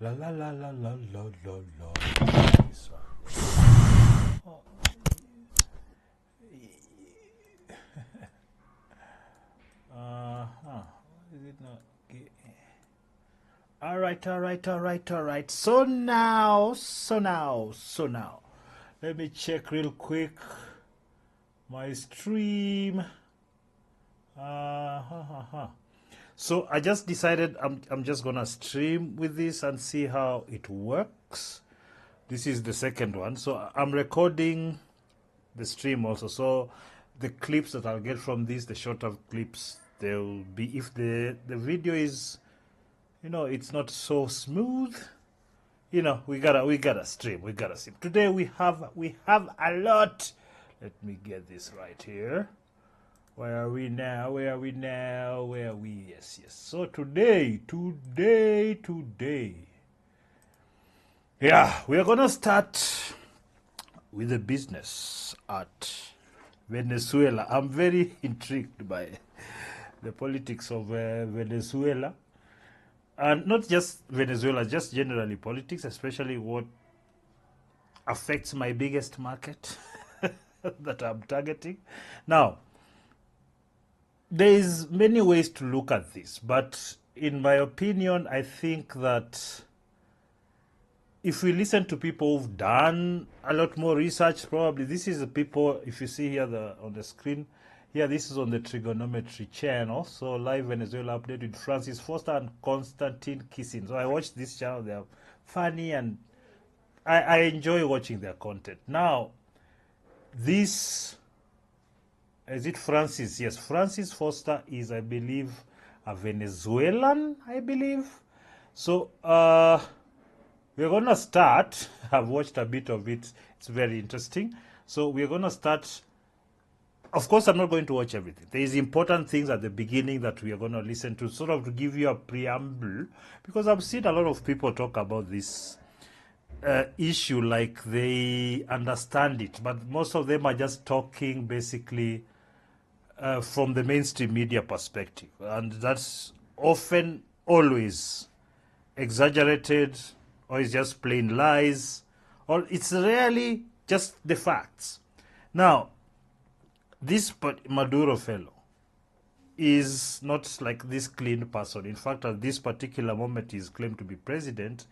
La la la la la la la la. Sorry. Oh. Is it not? All right. So now. Let me check real quick my stream. So I just decided I'm just gonna stream with this and see how it works. This is the second one. So I'm recording the stream also. So the clips that I'll get from this, the shorter clips, they'll be, if the video is, it's not so smooth, we gotta stream. Today we have a lot. Let me get this right here. Where are we now? Yes. So today. Yeah, we are gonna start with the business at Venezuela. I'm very intrigued by the politics of Venezuela. And not just Venezuela, just generally politics, especially what affects my biggest market that I'm targeting. Now, there's many ways to look at this, but in my opinion, I think that if we listen to people who've done a lot more research, probably this is the people, if you see here on the screen, here this is on the Trigonometry channel. So live Venezuela update with Francis Foster and Constantine Kissin. So I watched this channel, they're funny and I enjoy watching their content. Now, this, is it Francis? Yes, Francis Foster is, I believe, a Venezuelan, I believe. So we're going to start. I've watched a bit of it. It's very interesting. So we're going to start. Of course, I'm not going to watch everything. There is important things at the beginning that we are going to listen to, sort of to give you a preamble, because I've seen a lot of people talk about this issue like they understand it, but most of them are just talking basically from the mainstream media perspective, and that's often always exaggerated, or it's just plain lies, or it's rarely just the facts. Now, this Maduro fellow is not like this clean person. In fact, at this particular moment, he's claimed to be president.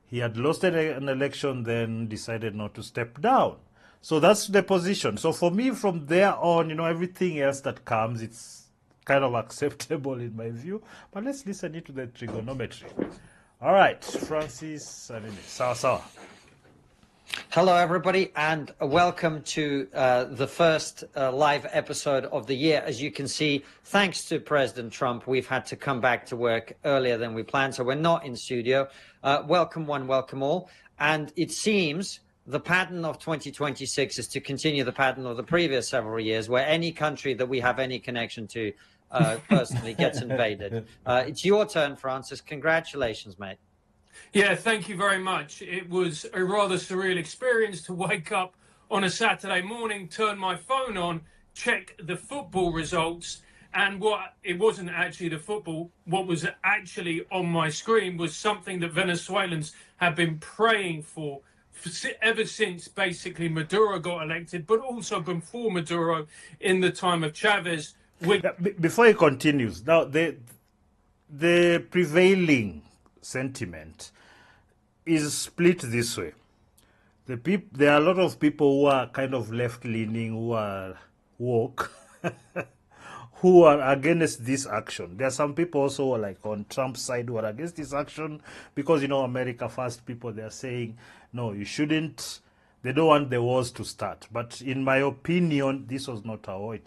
He had lost an election, then decided not to step down. So that's the position. So for me, from there on, everything else that comes, it's kind of acceptable in my view. But let's listen into the trigonometry. All right, Francis, sawa. Hello, everybody, and welcome to the first live episode of the year. As you can see, thanks to President Trump, we've had to come back to work earlier than we planned, so we're not in studio. Welcome one, welcome all. And it seems the pattern of 2026 is to continue the pattern of the previous several years, where any country that we have any connection to personally gets invaded. It's your turn, Francis. Congratulations, mate. Yeah, thank you very much. It was a rather surreal experience to wake up on a Saturday morning, turn my phone on, check the football results, and it wasn't actually the football. What was actually on my screen was something that Venezuelans have been praying for ever since basically Maduro got elected, but also before Maduro in the time of Chavez. Before he continues, now the prevailing sentiment is split this way. There are a lot of people who are kind of left-leaning, who are woke, who are against this action. There are some people also who are like on Trump's side who are against this action because, America First people, they are saying, no, you shouldn't. They don't want the wars to start. But in my opinion, this was not a war.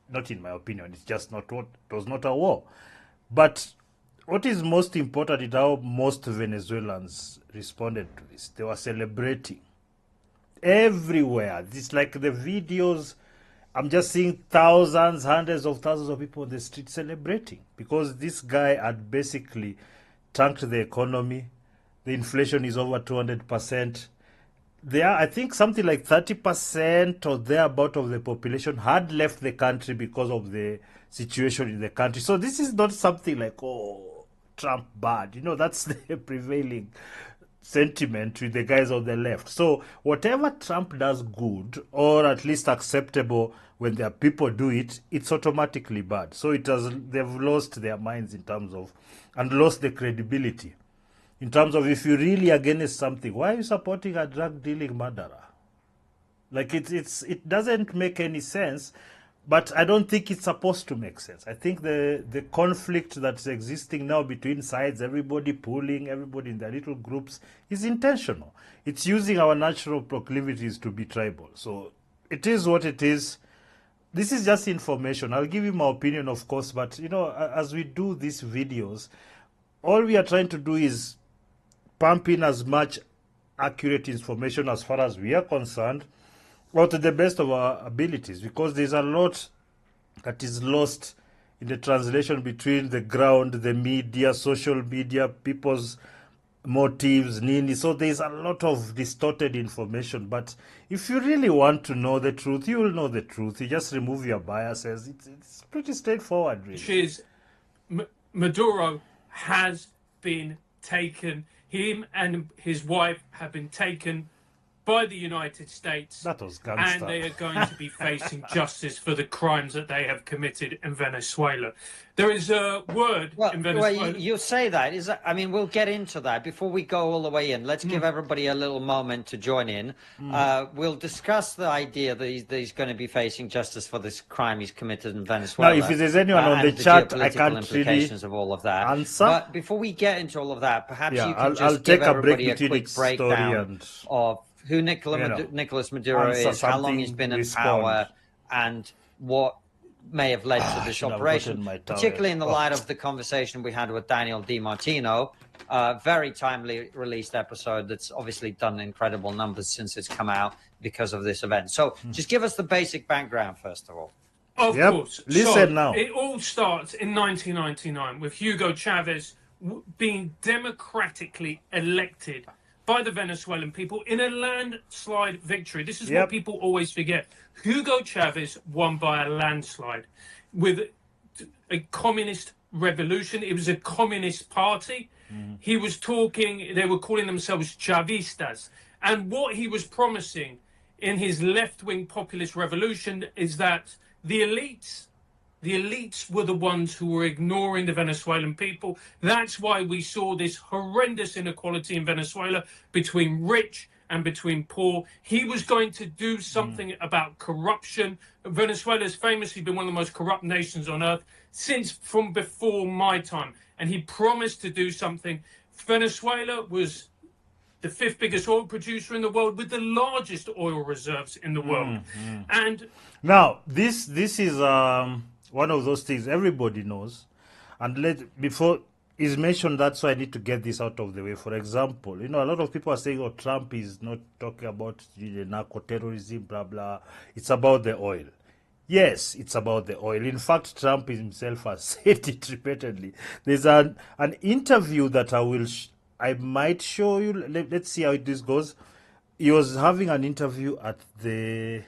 Not in my opinion, it's just not what, it was not a war. But what is most important is how most Venezuelans responded to this. They were celebrating everywhere. It's like the videos, I'm just seeing thousands, hundreds of thousands of people on the street celebrating because this guy had basically tanked the economy. The inflation is over 200%. There, I think something like 30% or thereabout of the population had left the country because of the situation in the country. So this is not something like, Trump bad. That's the prevailing sentiment with the guys on the left. So whatever Trump does good, or at least acceptable when their people do it, it's automatically bad. So they've lost their minds in terms of, and lost the credibility. In terms of, if you're really against something, why are you supporting a drug dealing murderer? Like it doesn't make any sense, but I don't think it's supposed to make sense. I think the conflict that's existing now between sides, everybody pulling, everybody in their little groups, is intentional. It's using our natural proclivities to be tribal. So it is what it is. This is just information. I'll give you my opinion, of course, but as we do these videos, all we are trying to do is pump in as much accurate information as far as we are concerned, or to the best of our abilities, because there's a lot that is lost in the translation between the ground, the media, social media, people's motives, Nini. So there's a lot of distorted information. But if you really want to know the truth, you will know the truth. You just remove your biases. It's pretty straightforward, really. Maduro has been taken. Him and his wife have been taken by the United States. That was gangster. And they are going to be facing justice for the crimes that they have committed in Venezuela. There is a word in Venezuela. Well, you say that. We'll get into that. Before we go all the way in, let's give everybody a little moment to join in. We'll discuss the idea that he's going to be facing justice for this crime he's committed in Venezuela. Now, if there's anyone on the chat, I can't implications of all of that. Answer. But before we get into all of that, perhaps you can just give everybody a quick breakdown of who Nicolas Maduro is, how long he's been in power, and what may have led to this operation, particularly in the light of the conversation we had with Daniel DiMartino, very timely released episode that's obviously done incredible numbers since it's come out because of this event. So just give us the basic background, first of all. Of course. Listen now. It all starts in 1999 with Hugo Chavez being democratically elected by the Venezuelan people in a landslide victory. This is what people always forget. Hugo Chavez won by a landslide with a communist revolution. It was a communist party. He was talking, they were calling themselves Chavistas. And what he was promising in his left-wing populist revolution is that the elites were the ones who were ignoring the Venezuelan people. That's why we saw this horrendous inequality in Venezuela between rich and between poor. He was going to do something about corruption. Venezuela has famously been one of the most corrupt nations on earth from before my time. And he promised to do something. Venezuela was the 5th biggest oil producer in the world with the largest oil reserves in the world. And now, this is one of those things everybody knows, and before is mentioned, that's why I need to get this out of the way. For example, a lot of people are saying, oh, Trump is not talking about narco-terrorism, blah, blah. It's about the oil. Yes, it's about the oil. In fact, Trump himself has said it repeatedly. There's an interview that I might show you. Let's see how this goes. He was having an interview at the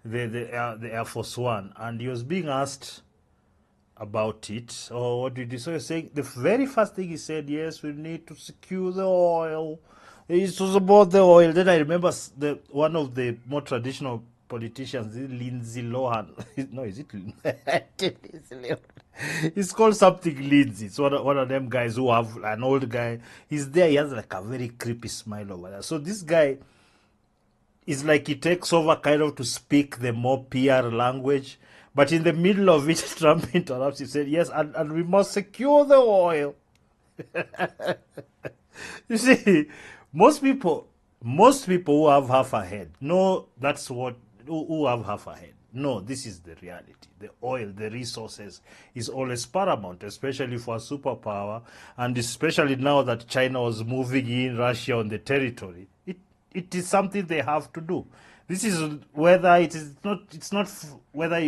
Air Force One, and he was being asked about it. Or what did he say? So he was saying the very first thing he said, yes, we need to secure the oil. It was about the oil. Then I remember one of the more traditional politicians, Lindsay Lohan. No, is it Lindsay? It's called something Lindsay. It's one of them guys who have an old guy. He's there. He has like a very creepy smile over there. So this guy, it's like he takes over kind of to speak the more PR language. But in the middle of it, Trump interrupts. He said, yes, and we must secure the oil. You see, most people who have half a head know that's what, who have half a head. No, this is the reality. The oil, the resources is always paramount, especially for a superpower. And especially now that China was moving in Russia on the territory. It is something they have to do. This is whether it's not whether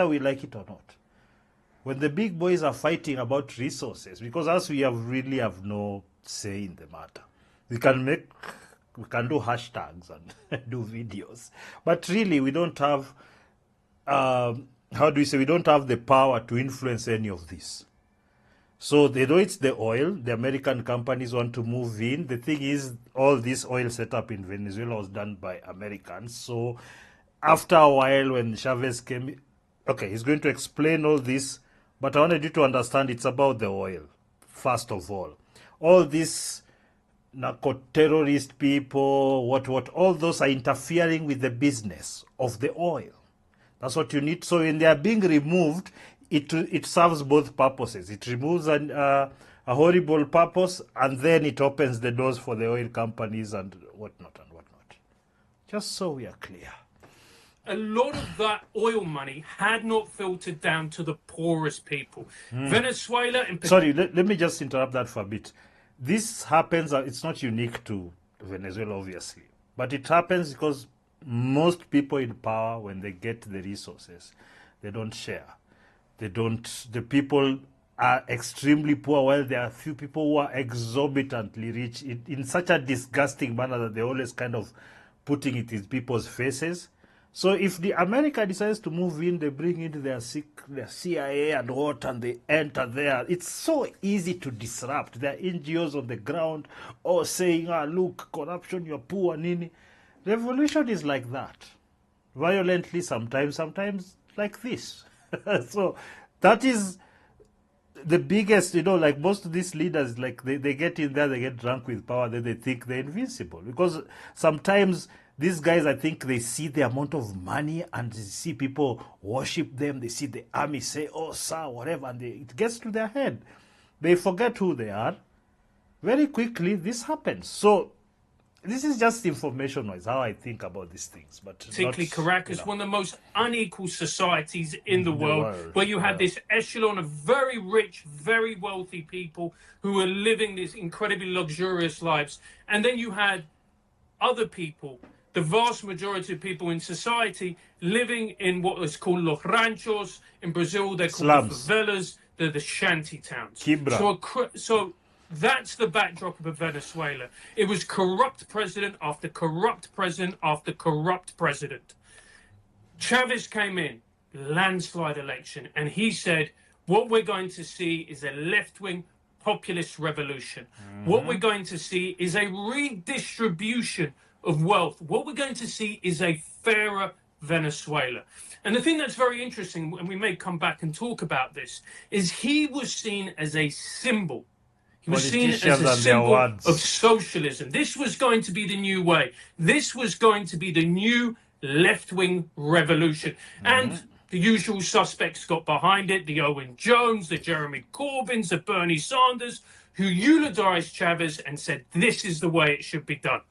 we like it or not. When the big boys are fighting about resources, because us we really have no say in the matter. We can do hashtags and do videos, but really we don't have we don't have the power to influence any of this. So they know it's the oil. The American companies want to move in. The thing is, all this oil setup in Venezuela was done by Americans. So after a while, when Chavez came, okay, he's going to explain all this, but I wanted you to understand it's about the oil, first of all. All these narco-terrorist people, what, all those are interfering with the business of the oil. That's what you need. So when they are being removed, it serves both purposes. It removes a horrible purpose, and then it opens the doors for the oil companies and whatnot and whatnot. Just so we are clear. A lot of that oil money had not filtered down to the poorest people. Venezuela... Sorry, let me just interrupt that for a bit. This happens, it's not unique to Venezuela, obviously, but it happens because most people in power, when they get the resources, they don't share. The people are extremely poor, while there are a few people who are exorbitantly rich in such a disgusting manner that they're always kind of putting it in people's faces. So if the America decides to move in, they bring in their CIA and what, and they enter there. It's so easy to disrupt. There are NGOs on the ground all saying, look, corruption, you're poor, nini. Revolution is like that. Violently sometimes like this. So that is the biggest, like most of these leaders, like they get in there, they get drunk with power, then they think they're invincible. Because sometimes these guys, I think they see the amount of money and they see people worship them. They see the army say, oh, sir, whatever, and it gets to their head. They forget who they are. Very quickly, this happens. So this is just information-wise, how I think about these things. But particularly Caracas, one of the most unequal societies in the world, where you had this echelon of very rich, very wealthy people who were living these incredibly luxurious lives. And then you had other people, the vast majority of people in society, living in what is called los ranchos. In Brazil, they're called the favelas. They're the shanty towns. So that's the backdrop of Venezuela. It was corrupt president after corrupt president after corrupt president. Chavez came in, landslide election, and he said, what we're going to see is a left-wing populist revolution. What we're going to see is a redistribution of wealth. What we're going to see is a fairer Venezuela. And the thing that's very interesting, and we may come back and talk about this, is he was seen as a symbol. He was seen as a symbol of socialism. This was going to be the new way. This was going to be the new left-wing revolution. And the usual suspects got behind it, the Owen Jones, the Jeremy Corbyns, the Bernie Sanders, who eulogized Chavez and said, this is the way it should be done.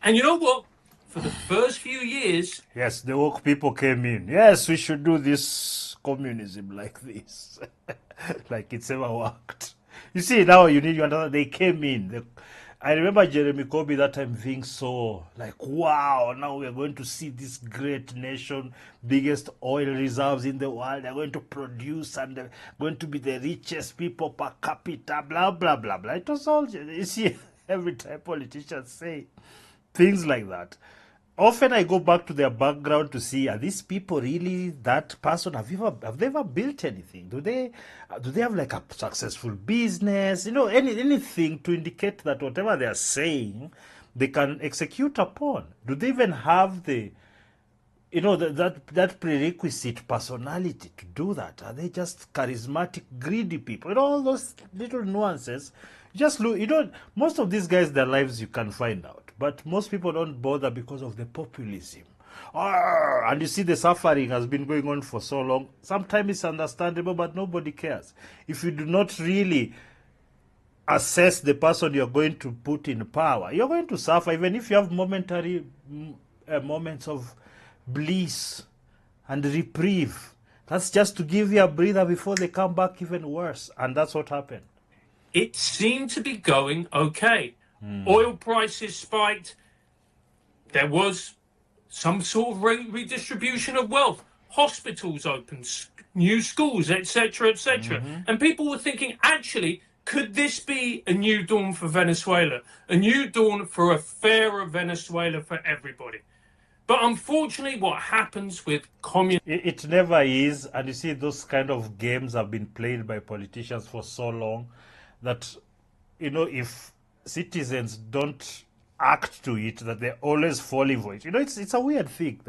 And you know what? For the first few years... Yes, the woke people came in. Yes, we should do this communism like this. Like it's ever worked. You see, now you need to understand, they came in. I remember Jeremy Corbyn that time being so like, wow, now we're going to see this great nation, biggest oil reserves in the world. They're going to produce and they're going to be the richest people per capita, blah, blah, blah, blah. It was all, you see, every time politicians say things like that. Often I go back to their background to see, are these people really that person? Have they ever built anything? Do they have like a successful business? Anything to indicate that whatever they are saying, they can execute upon? Do they even have the, that prerequisite personality to do that? Are they just charismatic, greedy people? All those little nuances. Just look, most of these guys, their lives you can find out. But most people don't bother because of the populism. And you see the suffering has been going on for so long. Sometimes it's understandable, but nobody cares. If you do not really assess the person you're going to put in power, you're going to suffer, even if you have momentary moments of bliss and reprieve. That's just to give you a breather before they come back even worse. And that's what happened. It seemed to be going okay. Oil prices spiked. There was some sort of redistribution of wealth. Hospitals opened, new schools, etc., etc. And people were thinking, actually, could this be a new dawn for Venezuela? A new dawn for a fairer Venezuela for everybody? But unfortunately, what happens with communism... It never is. And you see, those kind of games have been played by politicians for so long that, if citizens don't act to it, that they're always falling for it. It's a weird thing.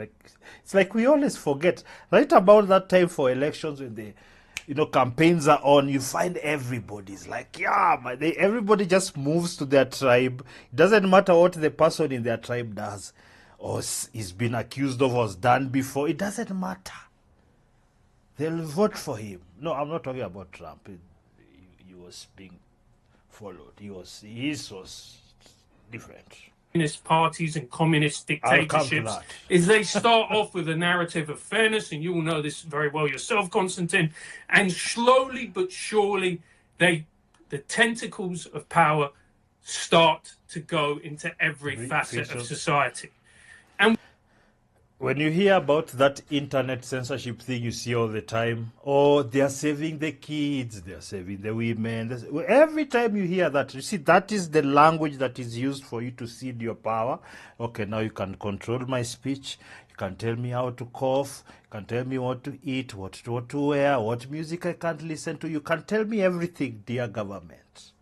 It's like we always forget. Right about that time for elections, when the campaigns are on, you find everybody's like, everybody just moves to their tribe. It doesn't matter what the person in their tribe does or is been accused of or has done before. It doesn't matter. They'll vote for him. No, I'm not talking about Trump. He was being followed. His was different. Communist parties and communist dictatorships is they start off with a narrative of fairness, and you will know this very well yourself, Konstantin, and slowly but surely the tentacles of power start to go into every facet of society. And when you hear about that internet censorship thing you see all the time, they are saving the kids, they are saving the women. Every time you hear that, you see, that is the language that is used for you to cede your power. Okay, now you can control my speech. You can tell me how to cough. You can tell me what to eat, what to wear, what music I can't listen to. You can tell me everything, dear government.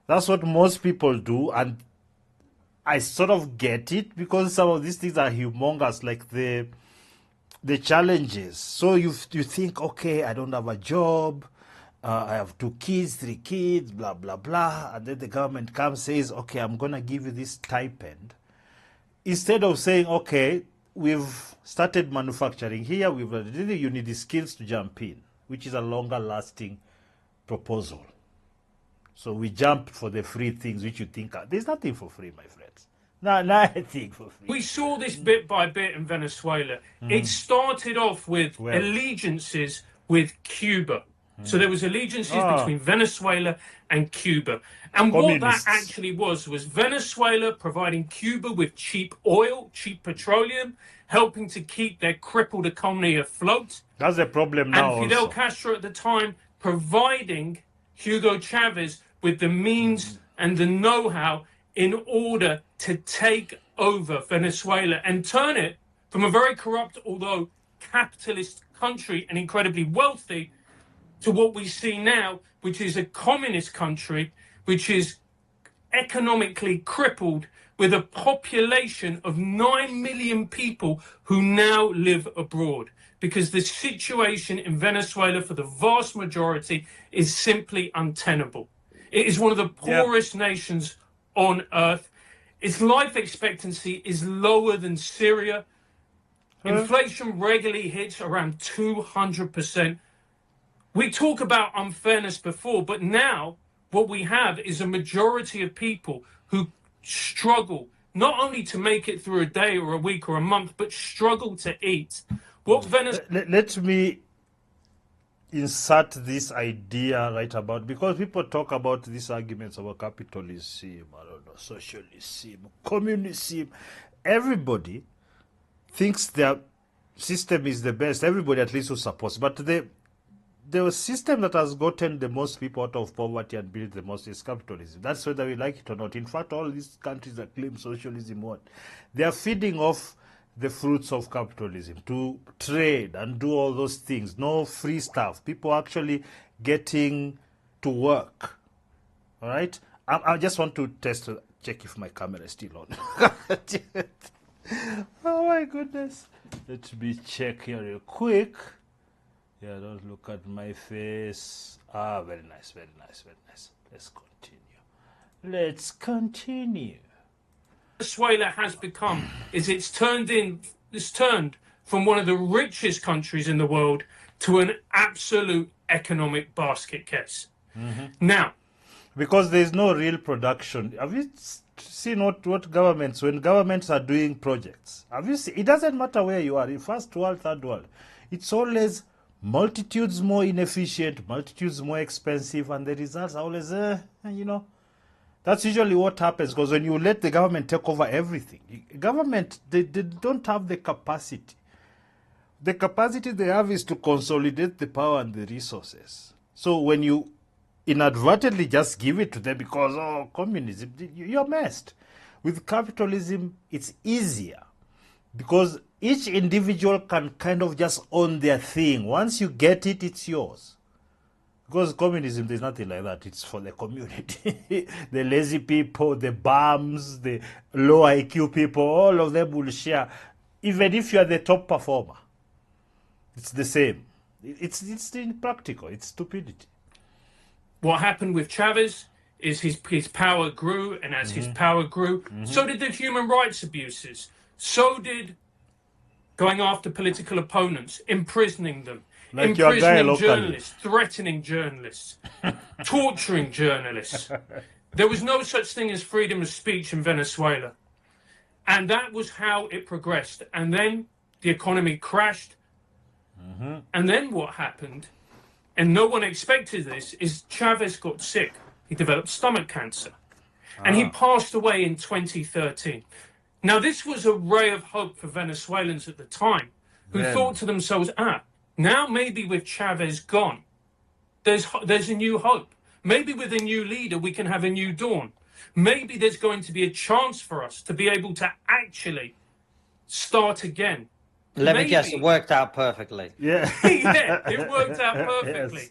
That's what most people do, and I sort of get it, because some of these things are humongous, like the challenges. So you think, okay, I don't have a job, I have 2 kids, 3 kids, blah, blah, blah. And then the government comes, says, okay, I'm going to give you this stipend. Instead of saying, okay, we've started manufacturing here, you need the skills to jump in, which is a longer lasting proposal. So we jump for the free things which you think are... There's nothing for free, my friends. Nothing for free. We saw this bit by bit in Venezuela. It started off with allegiances with Cuba. So there was allegiances between Venezuela and Cuba. And what that actually was Venezuela providing Cuba with cheap oil, cheap petroleum, helping to keep their crippled economy afloat. That's the problem now. And Fidel Castro at the time providing Hugo Chavez with the means and the know-how in order to take over Venezuela and turn it from a very corrupt, although capitalist country and incredibly wealthy, to what we see now, which is a communist country, which is economically crippled, with a population of 9 million people who now live abroad. Because the situation in Venezuela, for the vast majority, is simply untenable. It is one of the poorest nations on earth. Its life expectancy is lower than Syria. Inflation regularly hits around 200%. We talk about unfairness before, but now what we have is a majority of people who struggle not only to make it through a day or a week or a month, but struggle to eat. Let me insert this idea right about, because people talk about these arguments about capitalism, I don't know, socialism, communism. Everybody thinks their system is the best. Everybody at least who supports. But the system that has gotten the most people out of poverty and built the most is capitalism. That's whether we like it or not. In fact, all these countries that claim socialism, they are feeding off the fruits of capitalism to trade and do all those things. No free stuff. People actually getting to work. All right? I just want to check if my camera is still on. Oh my goodness. Let me check here real quick. Yeah, don't look at my face. Very nice, very nice, very nice. Let's continue. Venezuela has become it's turned from one of the richest countries in the world to an absolute economic basket case. Now, because there's no real production. Have you seen what governments, when governments are doing projects, have you seen, it doesn't matter where you are, in first world, third world, it's always multitudes more inefficient, multitudes more expensive, and the results are always, That's usually what happens, because when you let the government take over everything, government, they don't have the capacity. The capacity they have is to consolidate the power and the resources. So when you inadvertently just give it to them because, communism, you're messed. With capitalism, it's easier because each individual can kind of just own their thing. Once you get it, it's yours. Because communism, there's nothing like that. It's for the community. The lazy people, the bums, the low IQ people, all of them will share. Even if you are the top performer, it's the same. It's impractical. It's stupidity. What happened with Chavez is his power grew, and as his power grew, so did the human rights abuses. So did going after political opponents, imprisoning them, Like your guy imprisoning locally. journalists, threatening journalists, torturing journalists. There was no such thing as freedom of speech in Venezuela. And that was how it progressed. And then the economy crashed. And then what happened, and no one expected this, is Chavez got sick. He developed stomach cancer. And he passed away in 2013. Now, this was a ray of hope for Venezuelans at the time, who thought to themselves, now maybe with Chavez gone, there's a new hope. Maybe with a new leader, we can have a new dawn. Maybe there's going to be a chance for us to be able to actually start again. Let me guess, it worked out perfectly. Yeah. Yeah, it worked out perfectly.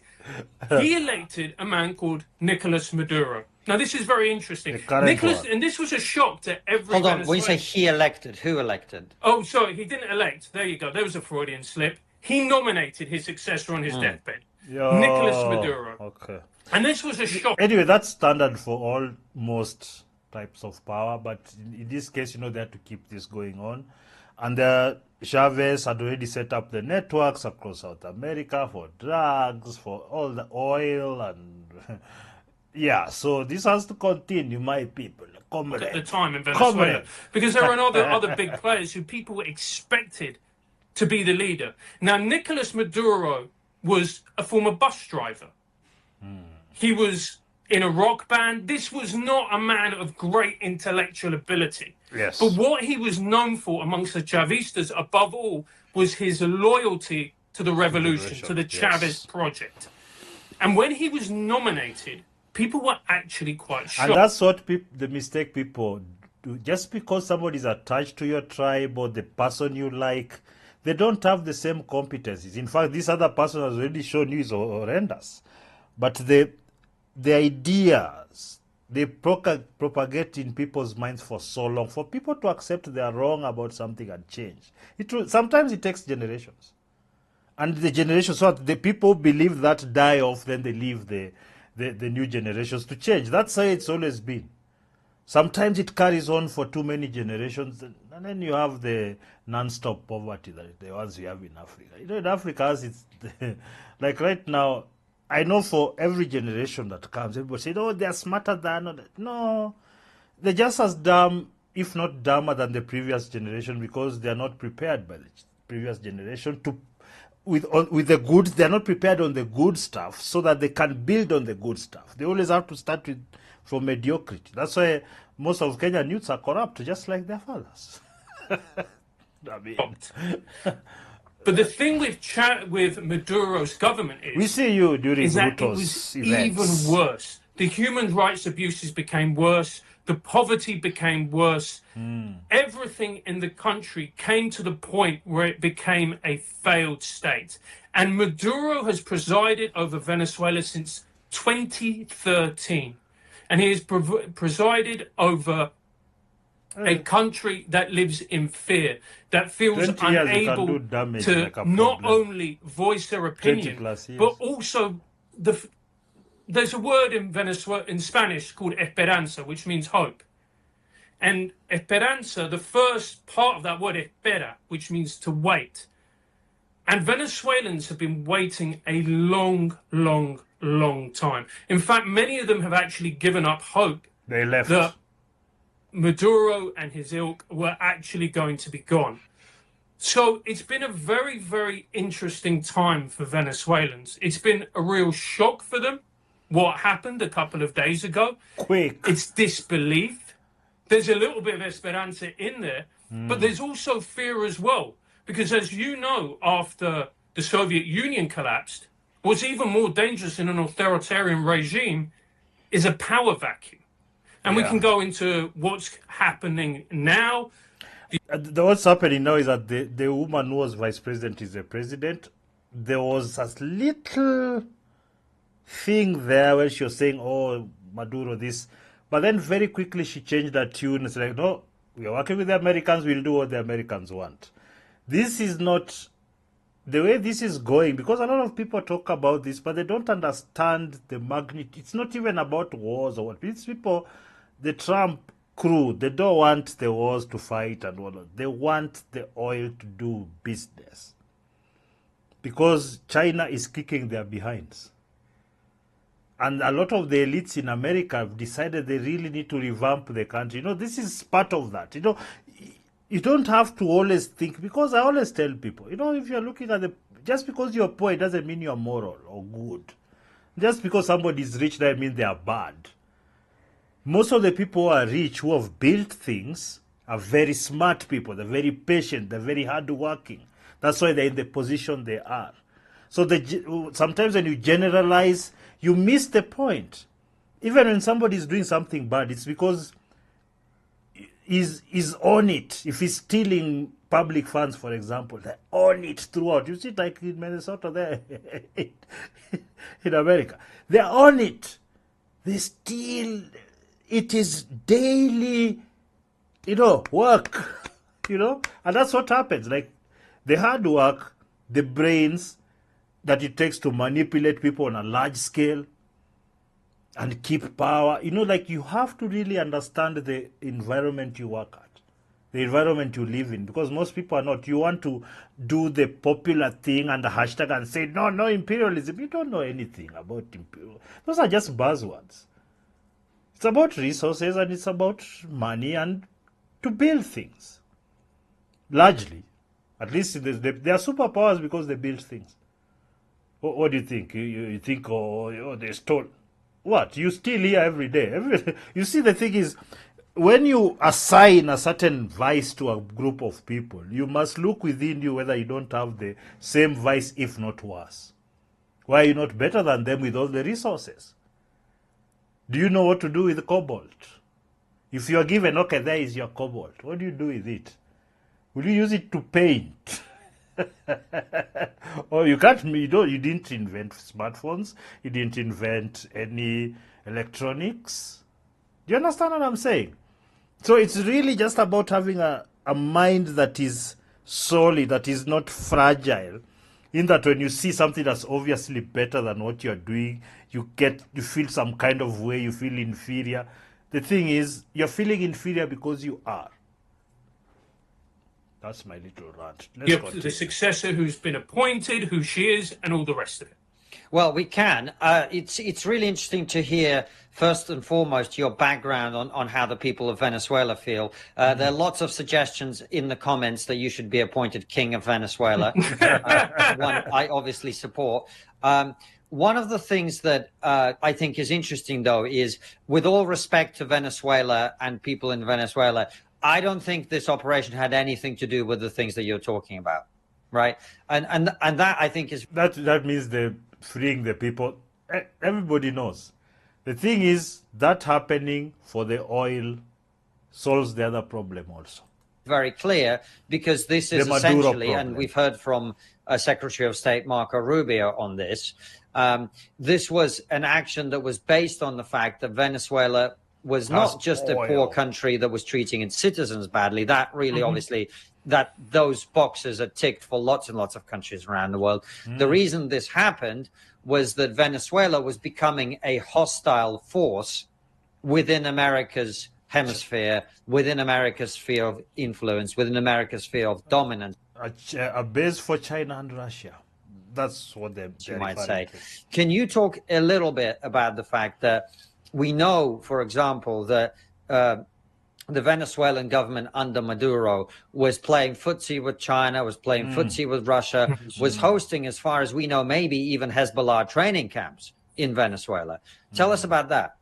Yes. He elected a man called Nicolas Maduro. Now, this is very interesting. Nicolas, and this was a shock to every Hold on, when you say he elected, who elected? Oh, sorry, he didn't elect. There you go. There was a Freudian slip. He nominated his successor on his deathbed, Nicolas Maduro. Okay. And this was a shock. Anyway, that's standard for most types of power, but in this case, they had to keep this going on. And Chavez had already set up the networks across South America for drugs, for all the oil, and yeah, so this has to continue, my people. At the time in Venezuela, because there are other big players who people expected to be the leader. Now, Nicolas Maduro was a former bus driver. He was in a rock band. This was not a man of great intellectual ability. Yes. But what he was known for amongst the Chavistas, above all, was his loyalty to the revolution, to the Chavez project. And when he was nominated, people were actually quite shocked. And that's what the mistake people do. Just because somebody's attached to your tribe or the person you like, they don't have the same competencies. In fact, this other person has already shown you is horrendous. But the ideas, they propagate in people's minds for so long. For people to accept they are wrong about something and change, sometimes it takes generations. And the generations, so the people believe that die off, then they leave the new generations to change. That's how it's always been. Sometimes it carries on for too many generations, and then you have the non-stop poverty, the ones we have in Africa. In Africa, it's like right now, I know for every generation that comes, everybody say, "Oh, they're smarter than." No, they're just as dumb, if not dumber, than the previous generation, because they're not prepared by the previous generation to. With the good, they're not prepared on the good stuff, so that they can build on the good stuff. They always have to start from mediocrity. That's why most of Kenyan youths are corrupt, just like their fathers. I mean. But the thing with Maduro's government we see you during is that Ruto's it was events. even worse. The human rights abuses became worse. The poverty became worse. Everything in the country came to the point where it became a failed state. And Maduro has presided over Venezuela since 2013. And he has presided over a country that lives in fear, that feels unable to not only voice their opinion, but also there's a word in Venezuela in Spanish called esperanza, which means hope. And esperanza, the first part of that word, espera, which means to wait. And Venezuelans have been waiting a long, long, long time. In fact, many of them have actually given up hope. They left. That Maduro and his ilk were actually going to be gone. So it's been a very, very interesting time for Venezuelans. It's been a real shock for them, what happened a couple of days ago. Quick. It's disbelief. There's a little bit of esperanza in there, but there's also fear as well. Because as you know, after the Soviet Union collapsed, what's even more dangerous in an authoritarian regime is a power vacuum. And we can go into what's happening now. What's happening now is that the woman who was vice president is the president. There was a little thing there where she was saying, oh, Maduro, this. But then very quickly she changed her tune. It's like, no, we are working with the Americans. We'll do what the Americans want. This is not the way this is going, because a lot of people talk about this, but they don't understand the magnitude. It's not even about wars or what. These people, the Trump crew, they don't want the wars to fight and whatnot. They want the oil to do business, because China is kicking their behinds. And a lot of the elites in America have decided they really need to revamp the country. This is part of that. You don't have to always think, because I always tell people, if you're looking at just because you're poor, it doesn't mean you're moral or good. Just because somebody is rich, doesn't mean they are bad. Most of the people who are rich, who have built things, are very smart people. They're very patient. They're very hardworking. That's why they're in the position they are. So sometimes when you generalize, you miss the point. Even when somebody is doing something bad, it's because he's on it. If he's stealing public funds, for example, they own it throughout. You see it like in Minnesota there, in America. They're on it. They steal. It is daily, work, and that's what happens. Like the hard work, the brains that it takes to manipulate people on a large scale and keep power. You have to really understand the environment you work at, the environment you live in, because most people are not. You want to do the popular thing and the hashtag and say, no imperialism. You don't know anything about imperialism. Those are just buzzwords. It's about resources and it's about money and to build things. Largely. At least they are superpowers because they build things. What do you think? You think, they stole. What? You steal here every day. You see, the thing is, when you assign a certain vice to a group of people, you must look within you whether you don't have the same vice, if not worse. Why are you not better than them with all the resources? Do you know what to do with cobalt? If you are given, okay, there is your cobalt. What do you do with it? Will you use it to paint? Or you can't. You didn't invent smartphones. You didn't invent any electronics. Do you understand what I'm saying? So it's really just about having a mind that is solid, that is not fragile. In that when you see something that's obviously better than what you're doing, you feel some kind of way, you feel inferior. The thing is, you're feeling inferior because you are. That's my little rant. The successor who's been appointed, who she is, and all the rest of it. Well, we can. It's really interesting to hear, first and foremost, your background on how the people of Venezuela feel. There are lots of suggestions in the comments that you should be appointed king of Venezuela. One I obviously support. One of the things that I think is interesting, though, is with all respect to Venezuela and people in Venezuela, I don't think this operation had anything to do with the things that you're talking about, right? And that, I think, is... That means they're freeing the people. Everybody knows. The thing is, that happening for the oil solves the other problem also. Very clear, because this is essentially, and we've heard from Secretary of State Marco Rubio on this, this was an action that was based on the fact that Venezuela was not just a poor country that was treating its citizens badly. That really, obviously, that those boxes are ticked for lots and lots of countries around the world. The reason this happened was that Venezuela was becoming a hostile force within America's hemisphere, within America's sphere of influence, within America's sphere of dominance. A base for China and Russia. That's what they might say. Can you talk a little bit about the fact that we know, for example, that the Venezuelan government under Maduro was playing footsie with China, was playing footsie with Russia, was hosting, as far as we know, maybe even Hezbollah training camps in Venezuela. Tell us about that.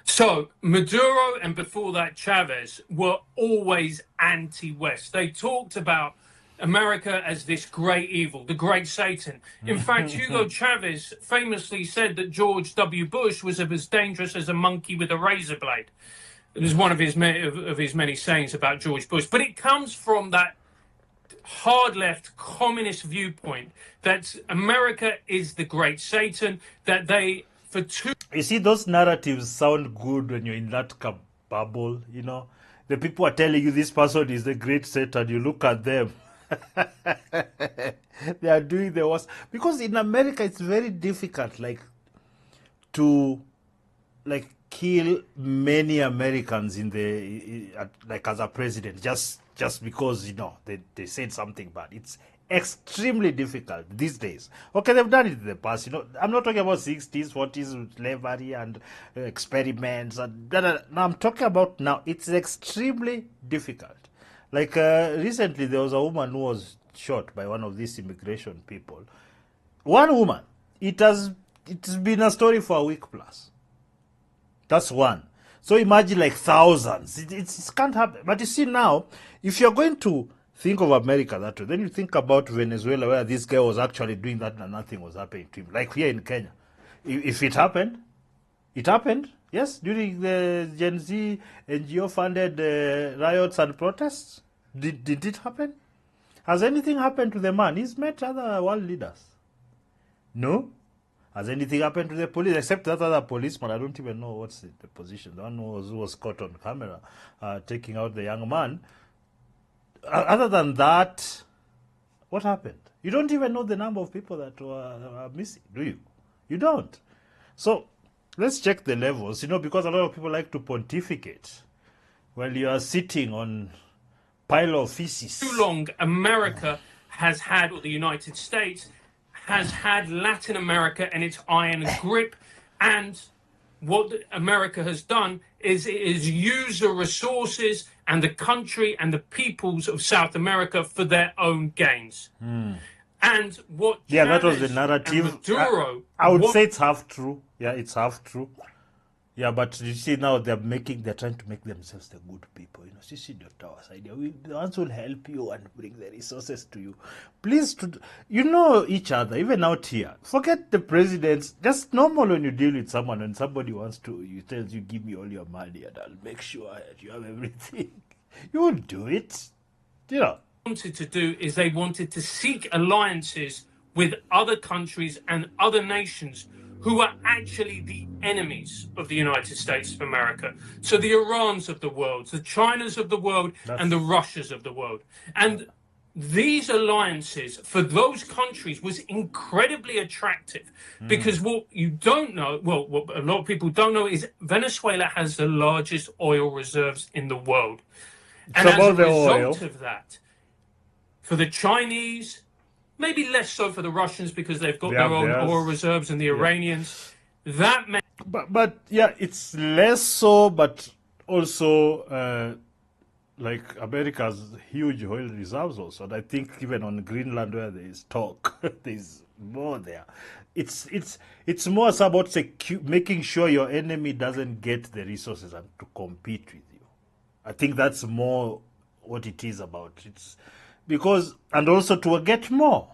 So Maduro and before that Chavez were always anti-West. They talked about America as this great evil, the great Satan. In fact, Hugo Chavez famously said that George W. Bush was as dangerous as a monkey with a razor blade. It was one of his many sayings about George Bush. But it comes from that hard left communist viewpoint that America is the great Satan, that they, for two... You see, those narratives sound good when you're in that bubble, you know. The people are telling you this person is the great Satan. You look at them. They are doing the worst. Because in America, it's very difficult, like, to, like, kill many Americans in the, like, as a president, just because, you know, they said something bad. It's extremely difficult these days. Okay, they've done it in the past, you know. I'm not talking about 60s, 40s, slavery and experiments. And blah, blah, blah. No, I'm talking about now. It's extremely difficult. Like recently, there was a woman who was shot by one of these immigration people. One woman. It's been a story for a week plus. That's one. So imagine like thousands. It can't happen. But you see now, if you're going to think of America that way, then you think about Venezuela, where this guy was actually doing that and nothing was happening to him. Like here in Kenya. If it happened, it happened. Yes, during the Gen Z NGO-funded riots and protests. Did it happen? Has anything happened to the man? He's met other world leaders. No? Has anything happened to the police, except that other policeman? I don't even know what's the position. The one who was caught on camera taking out the young man. Other than that, what happened? You don't even know the number of people that were missing, do you? You don't. So let's check the levels, you know, because a lot of people like to pontificate while you are sitting on pile of feces. Too long, America has had, or the United States has had, Latin America in its iron grip, and what America has done is it has used the resources and the country and the peoples of South America for their own gains. And what that was the narrative. Maduro, I would say it's half true. Yeah, it's half true. Yeah, but you see now they're trying to make themselves the good people. You know, see Dr. Idea. The ones will help you and bring the resources to you. Please, you know each other, even out here. Forget the presidents. Just normal when you deal with someone and somebody wants to, you tells you, give me all your money and I'll make sure that you have everything. You won't do it. You know. Wanted to do is they wanted to seek alliances with other countries and other nations who are actually the enemies of the United States of America. So the Irans of the world, the Chinas of the world, and the Russias of the world. And these alliances for those countries was incredibly attractive because what you don't know, well, what a lot of people don't know is Venezuela has the largest oil reserves in the world. And as a result of that, for the Chinese, maybe less so for the Russians because they've got their own oil reserves, and the Iranians. That meant... But yeah, it's less so, but also like America's huge oil reserves also. And I think even on Greenland where there is talk, there's more there. It's more about making sure your enemy doesn't get the resources and to compete with you. I think that's more what it is about. It's because, and also to get more.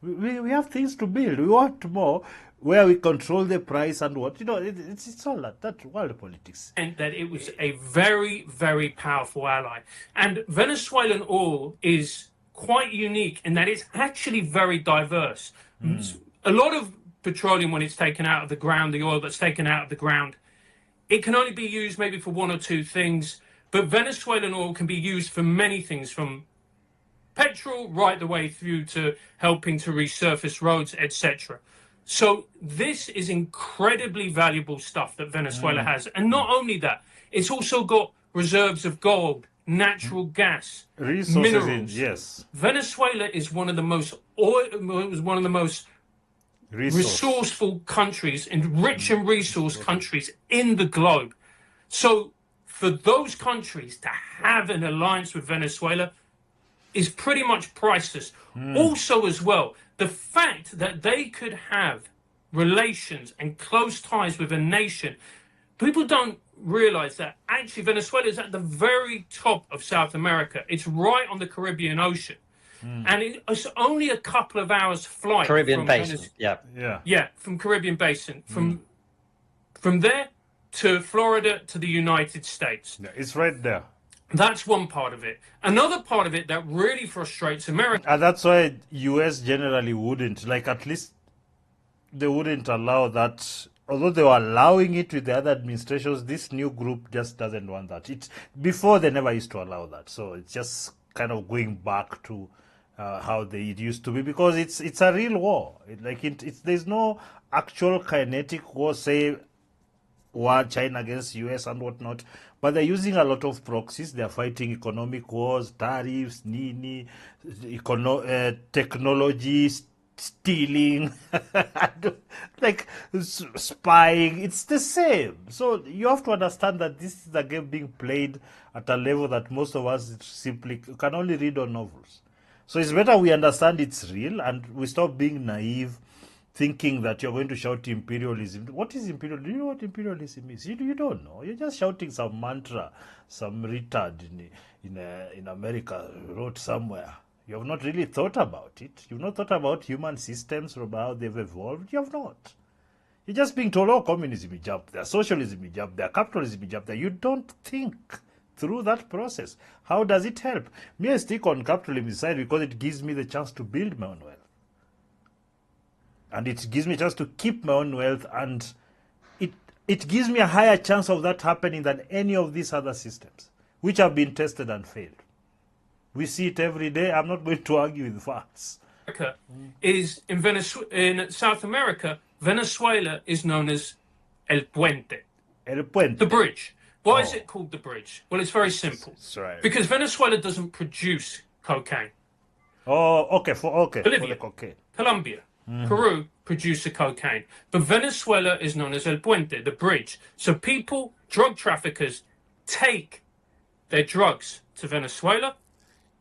We have things to build. We want more where we control the price and what, you know, it's all that world politics. And that it was a very, very powerful ally. And Venezuelan oil is quite unique in that it's actually very diverse. A lot of petroleum, when it's taken out of the ground, the oil that's taken out of the ground, it can only be used maybe for one or two things. But Venezuelan oil can be used for many things, from petrol right the way through to helping to resurface roads, etc. So this is incredibly valuable stuff that Venezuela has. And not only that, it's also got reserves of gold, natural gas, minerals. Yes. Venezuela is one of the most resourceful countries and rich in resource countries in the globe. So for those countries to have an alliance with Venezuela is pretty much priceless. Also as well, the fact that they could have relations and close ties with a nation, people don't realize that actually Venezuela is at the very top of South America. It's right on the Caribbean Ocean. And it's only a couple of hours flight. Caribbean Basin, from Caribbean Basin. From there to Florida to the United States. Yeah, it's right there. That's one part of it. Another part of it that really frustrates America. And that's why US generally wouldn't, like, at least they wouldn't allow that. Although they were allowing it with the other administrations, this new group just doesn't want that. Before they never used to allow that. So it's just kind of going back to how it used to be, because it's a real war. There's no actual kinetic war, say war China against US and whatnot, but they're using a lot of proxies. They're fighting economic wars, tariffs, technology, stealing, like spying. It's the same. So you have to understand that this is a game being played at a level that most of us simply can only read on novels. So it's better we understand it's real and we stop being naive, thinking that you're going to shout imperialism. What is imperialism? Do you know what imperialism is? You don't know. You're just shouting some mantra some retard in America wrote somewhere. You have not really thought about it. You've not thought about human systems, or about how they've evolved. You have not. You're just being told, oh, communism is up there, socialism is up there, capitalism is up there. You don't think through that process. How does it help? Me, I stick on capitalism side because it gives me the chance to build my own wealth. And it gives me a chance to keep my own wealth, and it gives me a higher chance of that happening than any of these other systems, which have been tested and failed. We see it every day. I'm not going to argue with facts. Is in South America, Venezuela is known as El Puente. El Puente. The bridge. Why is it called the bridge? Well, it's very simple. That's right. Because Venezuela doesn't produce cocaine. Oh, okay. Bolivia, for the cocaine. Colombia, Peru produce the cocaine. But Venezuela is known as El Puente, the bridge. So people, drug traffickers, take their drugs to Venezuela,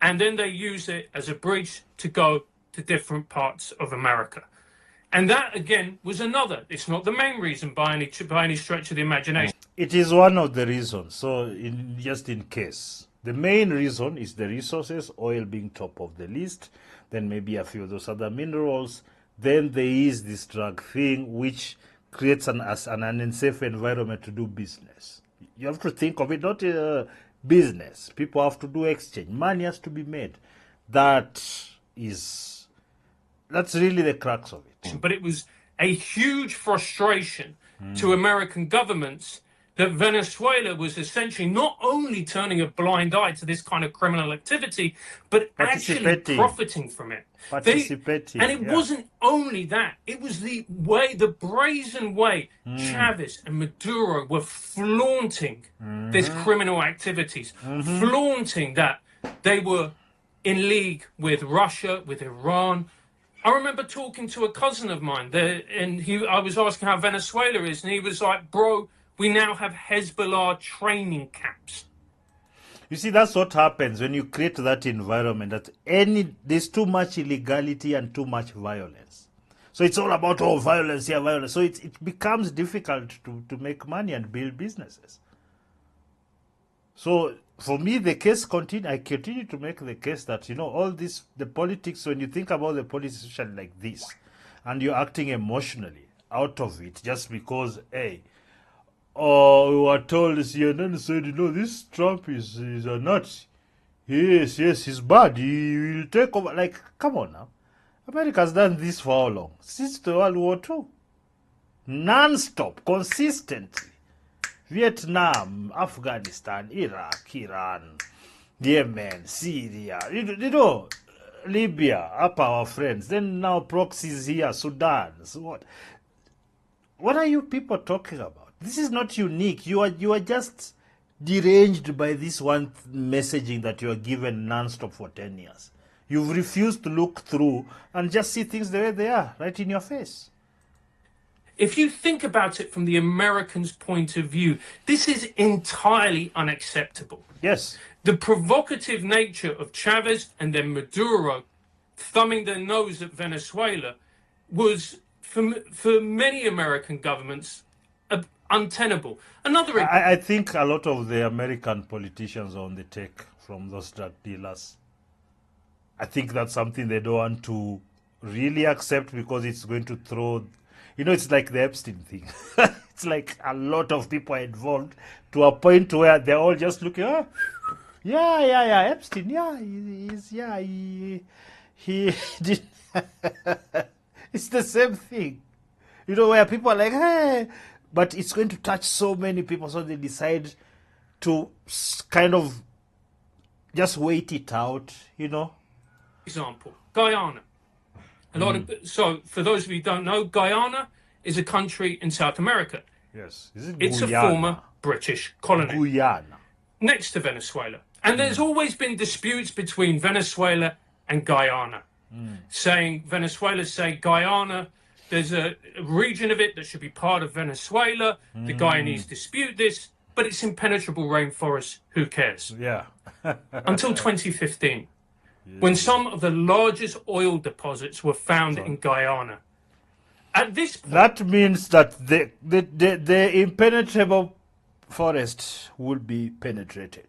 and then they use it as a bridge to go to different parts of America. And that, again, was another. It's not the main reason by any stretch of the imagination. It is one of the reasons. So, just in case, the main reason is the resources, oil being top of the list, then maybe a few of those other minerals. Then there is this drug thing, which creates an unsafe environment to do business. You have to think of it not business. People have to do exchange. Money has to be made. That's really the crux of it. But it was a huge frustration to American governments that Venezuela was essentially not only turning a blind eye to this kind of criminal activity, but actually profiting from it. And it wasn't only that. It was the brazen way Chavez and Maduro were flaunting this criminal activities, flaunting that they were in league with Russia, with Iran. I remember talking to a cousin of mine there, and I was asking how Venezuela is, and he was like, bro, we now have Hezbollah training camps. You see, that's what happens when you create that environment, there's too much illegality and too much violence. So it's all about violence here, violence. So it becomes difficult to make money and build businesses. So for me, the case I continue to make the case that, all this, the politics, when you think about the politician like this, and you're acting emotionally out of it just because, hey, we were told, CNN said, this Trump is a nut. Yes, he's bad. He will take over. Like, come on now. America's done this for how long? Since the World War II. Non-stop, consistently. Vietnam, Afghanistan, Iraq, Iran, Yemen, Syria, Libya, up our friends. Then now proxies here, Sudan. So what are you people talking about? This is not unique. You are just deranged by this one messaging that you are given non-stop for 10 years. You've refused to look through and just see things the way they are, right in your face. If you think about it from the Americans' point of view, this is entirely unacceptable. Yes. The provocative nature of Chavez and then Maduro thumbing their nose at Venezuela was, for many American governments, untenable. I think a lot of the American politicians are on the take from those drug dealers. I think that's something they don't want to really accept because it's going to throw... It's like the Epstein thing. It's like a lot of people are involved to a point where they're all just looking, oh, yeah, Epstein, yeah, he did. It's the same thing, where people are like, hey, but it's going to touch so many people, so they decide to kind of just wait it out, Example, Guyana. So, for those of you who don't know, Guyana is a country in South America. Yes. It's a former British colony. Guyana. Next to Venezuela. And there's always been disputes between Venezuela and Guyana. Venezuela say Guyana, there's a region of it that should be part of Venezuela. The Guyanese dispute this, but it's impenetrable rainforest. Who cares? Yeah. Until 2015, when some of the largest oil deposits were found in Guyana. At this point, that means that the impenetrable forest will be penetrated.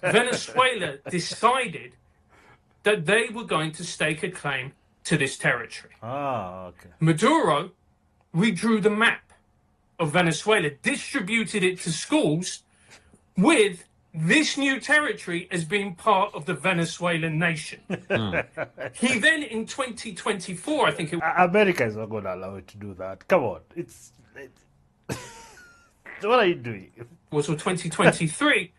Venezuela decided that they were going to stake a claim to this territory. Okay. Maduro redrew the map of Venezuela, distributed it to schools with this new territory as being part of the Venezuelan nation. He then, in 2024, I think America is not going to allow it to do that. Come on. It's what are you doing? Was 2023,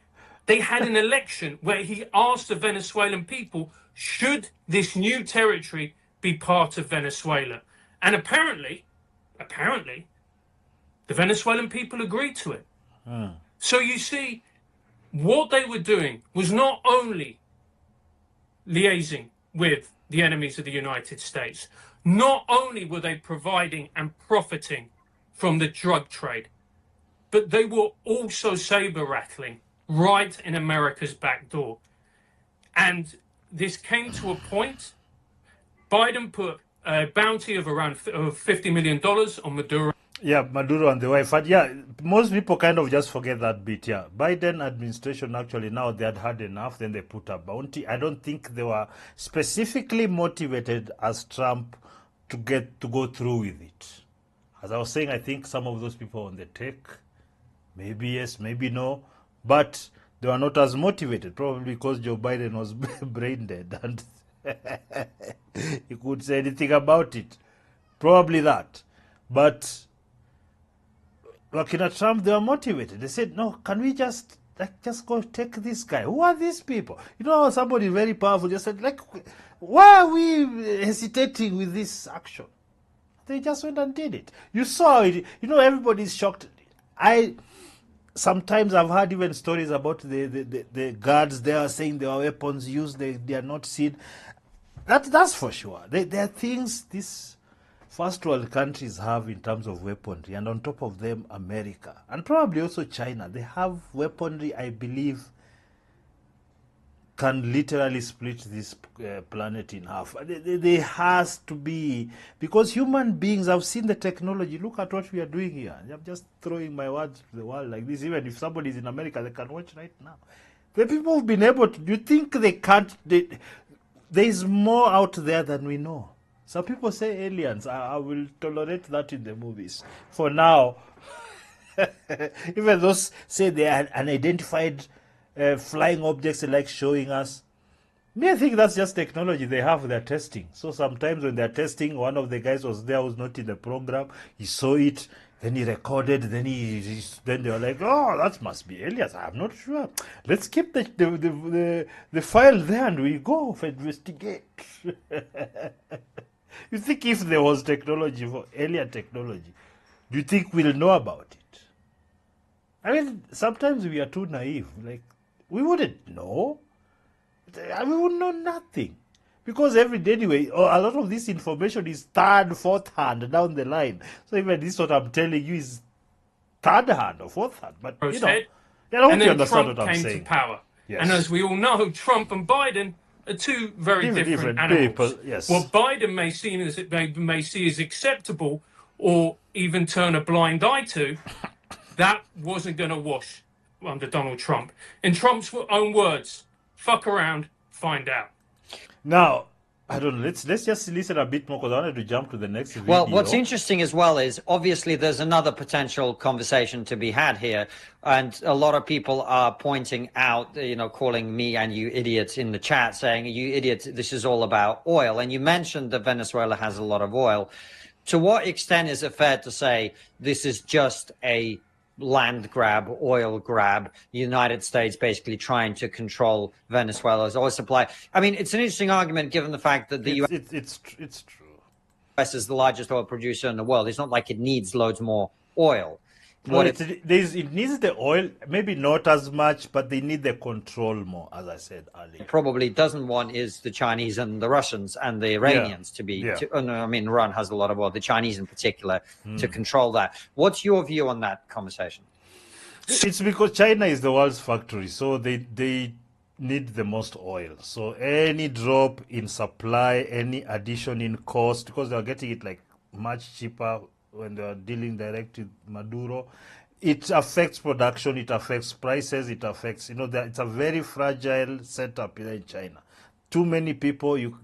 they had an election where he asked the Venezuelan people, should this new territory be part of Venezuela? And apparently, the Venezuelan people agreed to it. So you see, what they were doing was not only liaising with the enemies of the United States, not only were they providing and profiting from the drug trade, but they were also saber-rattling right in America's back door. And this came to a point, Biden put a bounty of around $50 million on Maduro. Yeah, Maduro and the wife. But yeah, most people kind of just forget that bit. Yeah, Biden administration actually now they had enough. Then they put a bounty. I don't think they were specifically motivated as Trump to go through with it. As I was saying, I think some of those people on the tech, maybe yes, maybe no, but they were not as motivated. Probably because Joe Biden was brain dead and he could say anything about it. Probably that, but. Wakina Trump, they were motivated. They said, no, can we just go take this guy? Who are these people? Somebody very powerful just said, why are we hesitating with this action? They just went and did it. You saw it. Everybody's shocked. Sometimes I've heard even stories about the guards there saying there are weapons used, they are not seen. That's for sure. There are things these first world countries have in terms of weaponry, and on top of them, America, and probably also China. They have weaponry, I believe, can literally split this planet in half. There has to be, because human beings have seen the technology. Look at what we are doing here. I'm just throwing my words to the world like this. Even if somebody is in America, they can watch right now. The people have been able to. Do you think they can't? There is more out there than we know. Some people say aliens. I will tolerate that in the movies. For now, even those say they are unidentified flying objects they like showing us. I think that's just technology they have. They're testing. So sometimes when they're testing, one of the guys was there who's not in the program. He saw it, then he recorded, then then they were like, oh, that must be aliens. I'm not sure. Let's keep the file there and we go for investigate. You think if there was technology for alien technology, do you think we'll know about it? I mean, sometimes we are too naive. Like, we wouldn't know. We would know nothing. Because every day, anyway, a lot of this information is third, fourth hand down the line. So even this, what I'm telling you, is third hand or fourth hand. But, I don't you understand Trump what I'm came saying. To power. Yes. And as we all know, Trump and Biden are two very different animals. People, yes. What Biden may see as acceptable or even turn a blind eye to, that wasn't going to wash under Donald Trump. In Trump's own words, fuck around, find out. Now, I don't know. Let's just listen a bit more because I wanted to jump to the next video. Well, what's interesting as well is obviously there's another potential conversation to be had here. And a lot of people are pointing out, calling me and you idiots in the chat saying, you idiots, this is all about oil. And you mentioned that Venezuela has a lot of oil. To what extent is it fair to say this is just a land grab, oil grab, United States basically trying to control Venezuela's oil supply? I mean, it's an interesting argument given the fact that the US it's true. is the largest oil producer in the world. It's not like it needs loads more oil. No, it needs the oil, maybe not as much, but they need the control more, as I said earlier. Probably doesn't want is the Chinese and the Russians and the Iranians to be, Iran has a lot of oil, the Chinese in particular, to control that. What's your view on that conversation? It's because China is the world's factory, so they need the most oil. So any drop in supply, any addition in cost, because they're getting it like much cheaper when they are dealing direct with Maduro, it affects production, it affects prices, it affects, it's a very fragile setup here in China. Too many people, you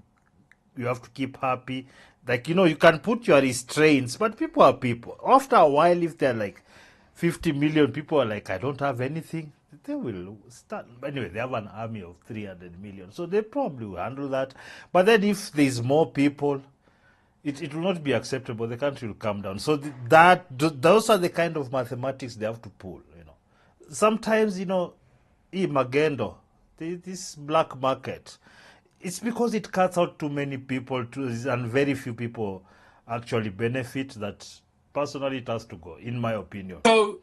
have to keep happy. Like, you can put your restraints, but people are people. After a while, if they're like 50 million people are like, I don't have anything, they will start. Anyway, they have an army of 300 million, so they probably will handle that. But then if there's more people, it will not be acceptable. The country will come down. So those are the kind of mathematics they have to pull. Sometimes magendo, this black market, it's because it cuts out too many people and very few people actually benefit. That personally it has to go, in my opinion. So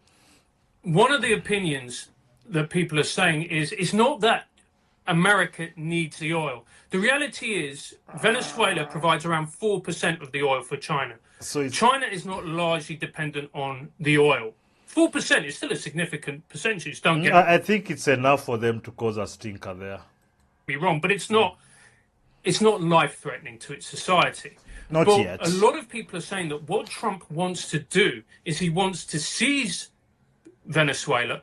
one of the opinions that people are saying is it's not that America needs the oil. The reality is Venezuela provides around 4% of the oil for China. So China is not largely dependent on the oil. 4% is still a significant percentage. I think it's enough for them to cause a stinker there. Be wrong, but it's not life-threatening to its society. Not yet. A lot of people are saying that what Trump wants to do is he wants to seize Venezuela,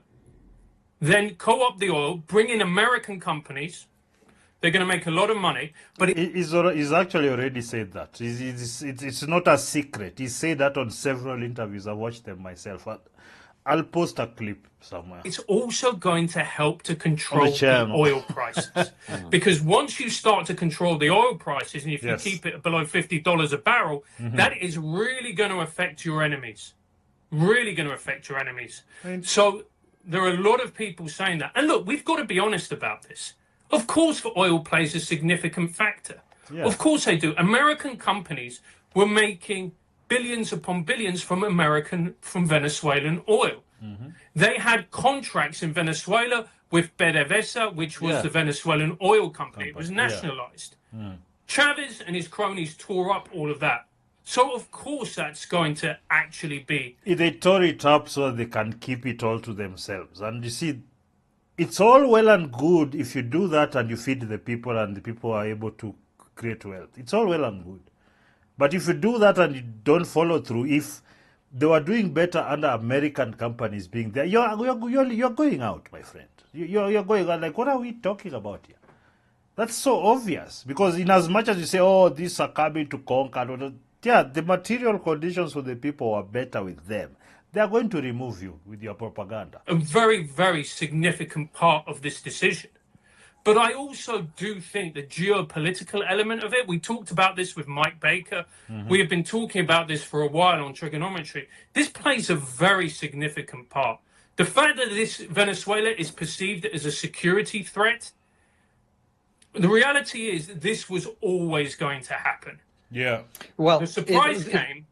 then co-opt the oil, bring in American companies. They're going to make a lot of money. But he's actually already said that. It's not a secret. He said that on several interviews. I watched them myself. I'll post a clip somewhere. It's also going to help to control the oil prices. Because once you start to control the oil prices, and if you keep it below $50 a barrel, that is really going to affect your enemies. Really going to affect your enemies. So there are a lot of people saying that. And look, we've got to be honest about this. Of course, oil plays a significant factor. Yes. Of course they do. American companies were making billions upon billions from Venezuelan oil. They had contracts in Venezuela with PDVSA, which was the Venezuelan oil company. It was nationalized. Chavez and his cronies tore up all of that. So, of course, that's going to actually be... They tore it up so they can keep it all to themselves. And you see, it's all well and good if you do that and you feed the people and the people are able to create wealth. It's all well and good. But if you do that and you don't follow through, if they were doing better under American companies being there, you're going out, my friend. You're going out. Like, what are we talking about here? That's so obvious. Because in as much as you say, oh, these are coming to conquer... Yeah, the material conditions for the people are better with them. They are going to remove you with your propaganda. A very, very significant part of this decision. But I also do think the geopolitical element of it, we talked about this with Mike Baker. We have been talking about this for a while on trigonometry. This plays a very significant part. The fact that Venezuela is perceived as a security threat, the reality is this was always going to happen. Yeah. Well, the surprise came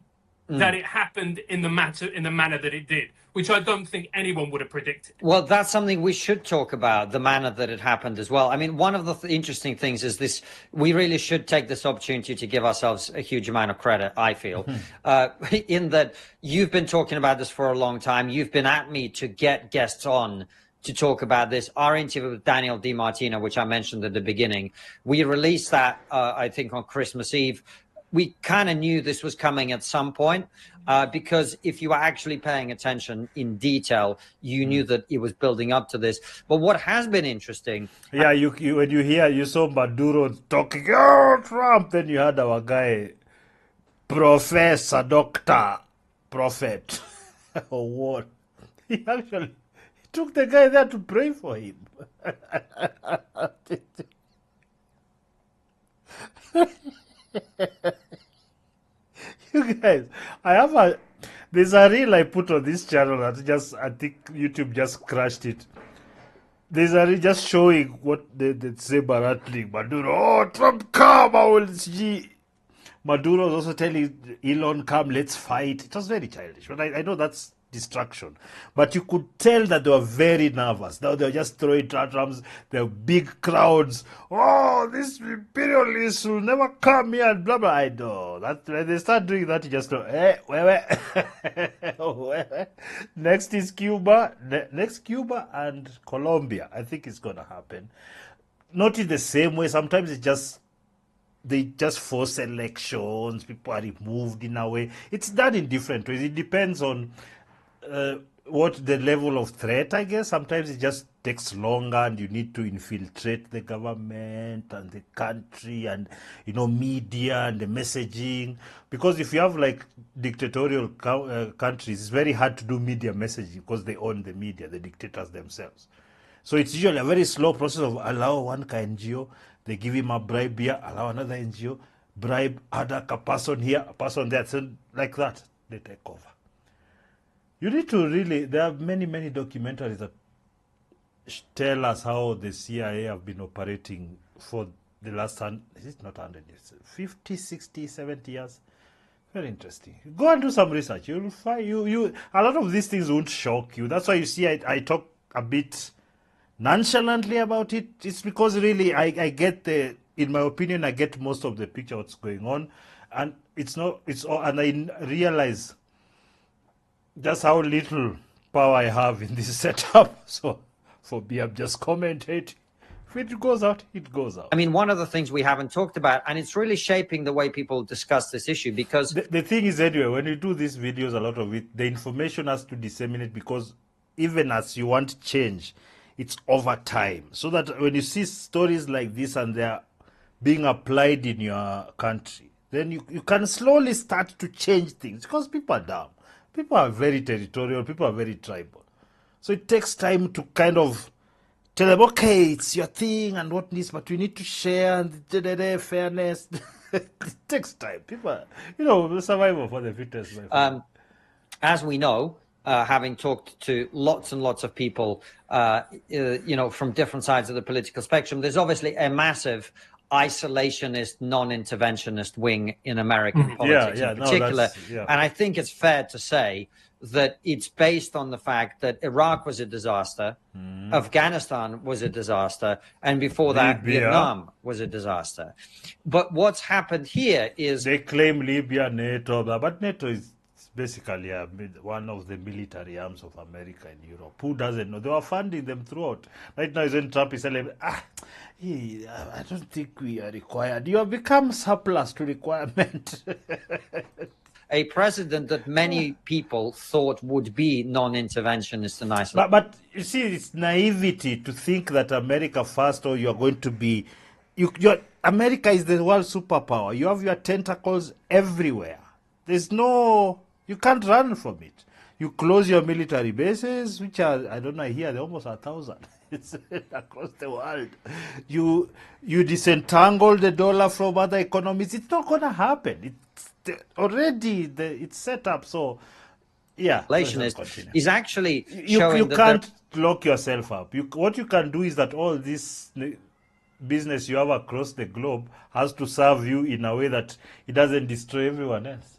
that it happened in the manner that it did, which I don't think anyone would have predicted. Well, that's something we should talk about, the manner that it happened as well. I mean, one of the interesting things is this, we really should take this opportunity to give ourselves a huge amount of credit, I feel, in that you've been talking about this for a long time. You've been at me to get guests on to talk about this. Our interview with Daniel DiMartino, which I mentioned at the beginning, we released that, I think, on Christmas Eve. we kind of knew this was coming at some point, because if you were actually paying attention in detail, you knew that it was building up to this. But what has been interesting... Yeah, you when you saw Maduro talking, oh, Trump, then you had our guy, Professor, Doctor, Prophet, or what? He actually took the guy there to pray for him. You guys, there's a reel I put on this channel that I think YouTube just crashed it. There's a reel just showing what they say rattling Maduro. Oh, Trump, come, I will see. Maduro was also telling Elon, come, let's fight. It was very childish, but I know that's distraction. But you could tell that they were very nervous. Now they were just throwing tantrums. There were big crowds. Oh, this imperialists will never come here and blah, blah. I know. That when they start doing that, you just know, where? Next is Cuba. Next Cuba and Colombia. I think it's going to happen. Not in the same way. Sometimes it's just they just force elections. People are removed in a way. It's done in different ways. It depends on what the level of threat, I guess. Sometimes it just takes longer and you need to infiltrate the government and the country and, media and the messaging. Because if you have like dictatorial countries, it's very hard to do media messaging because they own the media, the dictators themselves. So it's usually a very slow process of allow one NGO, they give him a bribe here, allow another NGO, bribe other person here, a person there, so like that, they take over. You need to really, there are many, many documentaries that tell us how the CIA have been operating for the last, is it not 100 years, 50, 60, 70 years? Very interesting. Go and do some research. You'll find, a lot of these things won't shock you. That's why you see I talk a bit nonchalantly about it. It's because really I get in my opinion, I get most of the picture what's going on. And and I realize just how little power I have in this setup. So for me, I'm just commentating. If it goes out, it goes out. I mean, one of the things we haven't talked about, and it's really shaping the way people discuss this issue, because... The thing is, anyway, when you do these videos, a lot of it, the information has to disseminate, because even as you want change, it's over time. So that when you see stories like this and they're being applied in your country, then you can slowly start to change things, because people are dumb. People are very territorial. People are very tribal. So it takes time to kind of tell them, okay, it's your thing and what needs, but we need to share and fairness. It takes time. People are, survival for the fittest. As we know, having talked to lots and lots of people, from different sides of the political spectrum, there's obviously a massive isolationist, non-interventionist wing in American politics in particular. And I think it's fair to say that it's based on the fact that Iraq was a disaster, Afghanistan was a disaster, and before that, Vietnam was a disaster. But what's happened here is... They claim Libya, NATO, but NATO is basically one of the military arms of America in Europe. Who doesn't know? They were funding them throughout. Right now, when Trump is saying, I don't think we are required. You have become surplus to requirement. A president that many people thought would be non-interventionist and isolated. But you see, it's naivety to think that America first, or you're going to be... America is the world superpower. You have your tentacles everywhere. There's no... You can't run from it. You close your military bases, which are, I don't know, here they're almost 1,000. It's across the world. You disentangle the dollar from other economies. It's not going to happen. It's set up. So, yeah. Is actually you can't lock yourself up. What you can do is that all this business you have across the globe has to serve you in a way that it doesn't destroy everyone else.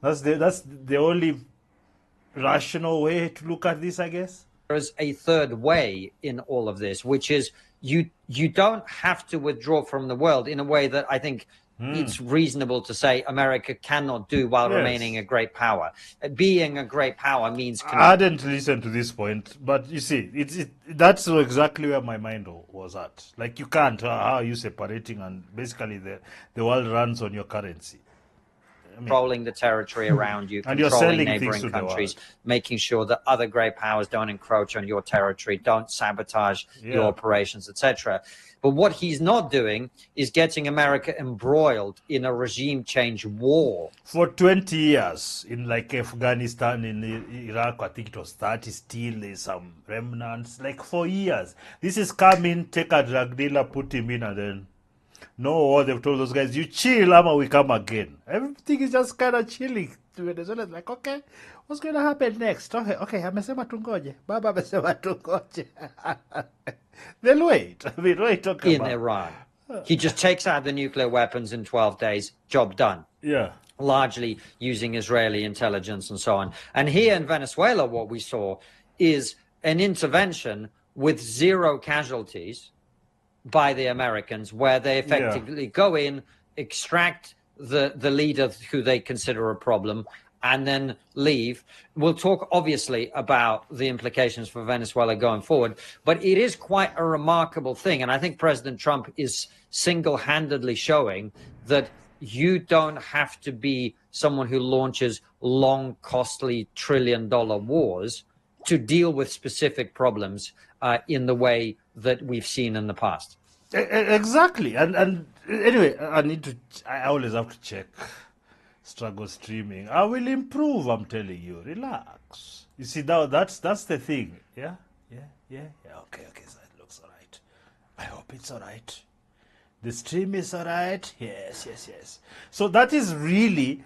That's the only rational way to look at this, I guess. There is a third way in all of this, which is you don't have to withdraw from the world in a way that I think it's reasonable to say America cannot do while remaining a great power. Being a great power means... I didn't listen to this point, but you see, that's exactly where my mind was at. Like, you can't, how are you separating, and basically the world runs on your currency. Controlling the territory around you, and you're controlling selling neighboring things to countries, the world, making sure that other great powers don't encroach on your territory, don't sabotage your operations, etc. But what he's not doing is getting America embroiled in a regime change war. For 20 years, in like Afghanistan, in Iraq, I think it was 30, still there's some remnants. Like 4 years. This is come in, take a drug dealer, put him in, and then... No, they've told those guys, you chill, Ama, we come again. Everything is just kind of chilling. Venezuela is like, okay, what's going to happen next? Okay, amesema tungoje. Baba amesema tungoje. They'll wait. I mean, what are you talking about? In Iran. He just takes out the nuclear weapons in 12 days, job done. Yeah. Largely using Israeli intelligence and so on. And here in Venezuela, what we saw is an intervention with 0 casualties by the Americans, where they effectively go in, extract the leader who they consider a problem, and then leave. We'll talk obviously about the implications for Venezuela going forward, but it is quite a remarkable thing. And I think President Trump is single-handedly showing that you don't have to be someone who launches long, costly trillion-dollar wars to deal with specific problems in the way that we've seen in the past. Exactly. And anyway, I always have to check struggle streaming. I will improve, I'm telling you. Relax. You see, now that's the thing. Yeah. Okay, so it looks all right. I hope it's all right. The stream is all right. Yes. So that is really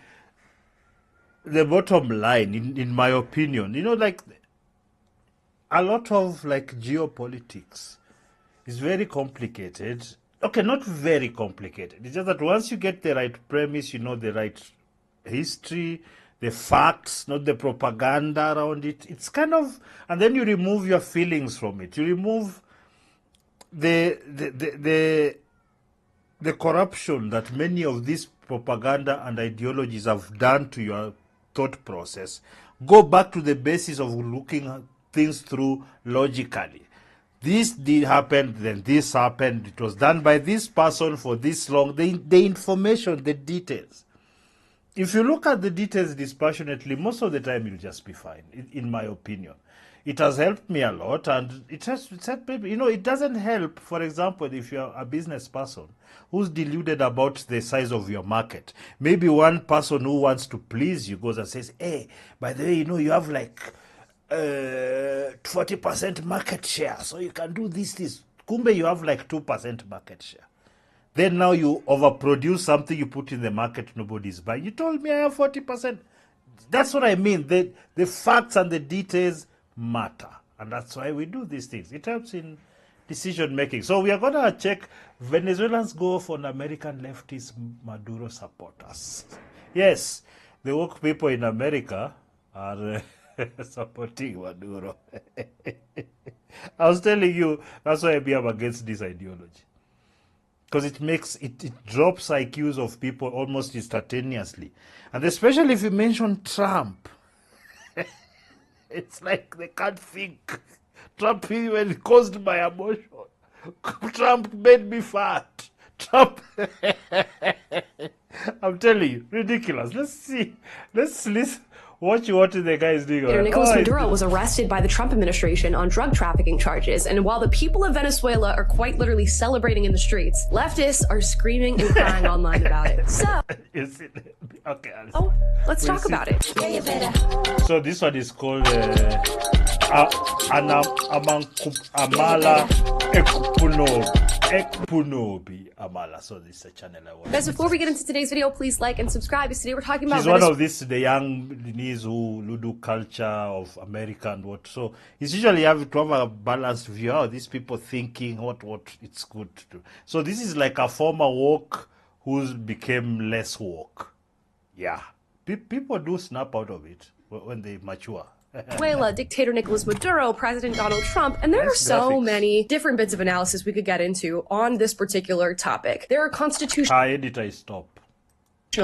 the bottom line, in my opinion. You know, like, a lot of like geopolitics is very complicated. Okay, not very complicated. It's just that once you get the right premise, you know the right history, the facts, not the propaganda around it. It's kind of, and then you remove your feelings from it. You remove the corruption that many of these propaganda and ideologies have done to your thought process. Go back to the basis of looking at things through logically. This did happen, then this happened. It was done by this person for this long. The information, the details. If you look at the details dispassionately, most of the time you'll just be fine, in my opinion. It has helped me a lot, and it's helped people. You know, it doesn't help, for example, if you're a business person who's deluded about the size of your market. Maybe one person who wants to please you goes and says, hey, by the way, you know, you have like 40% market share, so you can do this. Kumbe, you have like 2% market share. Then now you overproduce something you put in the market, nobody's buying. You told me I have 40%. That's what I mean. The facts and the details matter. And that's why we do these things. It helps in decision making. So we are going to check Venezuelans go for an American leftist Maduro supporters. Yes, the woke people in America are supporting Maduro. I was telling you, that's why I'm against this ideology. Because it drops IQs of people almost instantaneously. And especially if you mention Trump. It's like they can't think. Trump even caused my emotion. Trump made me fat. Trump. I'm telling you, ridiculous. Let's listen. Watch what the guy is doing. Nicolas Maduro was arrested by the Trump administration on drug trafficking charges. And while the people of Venezuela are quite literally celebrating in the streets, leftists are screaming and crying online about it. So, okay, let's talk about it. So this one is called Amala Ekpunobi Amala. So this is a channel I watch. Guys, before we get into today's video, please like and subscribe. Because today we're talking about She's one of the young Lebanese who do culture of America and what. So it's usually have to have a balanced view. How these people thinking, what it's good to do. So this is like a former woke who became less woke. Yeah. People do snap out of it when they mature. Venezuela, dictator Nicolas Maduro, President Donald Trump, and there are so many different bits of analysis we could get into on this particular topic. There are constitutional Editor, stop.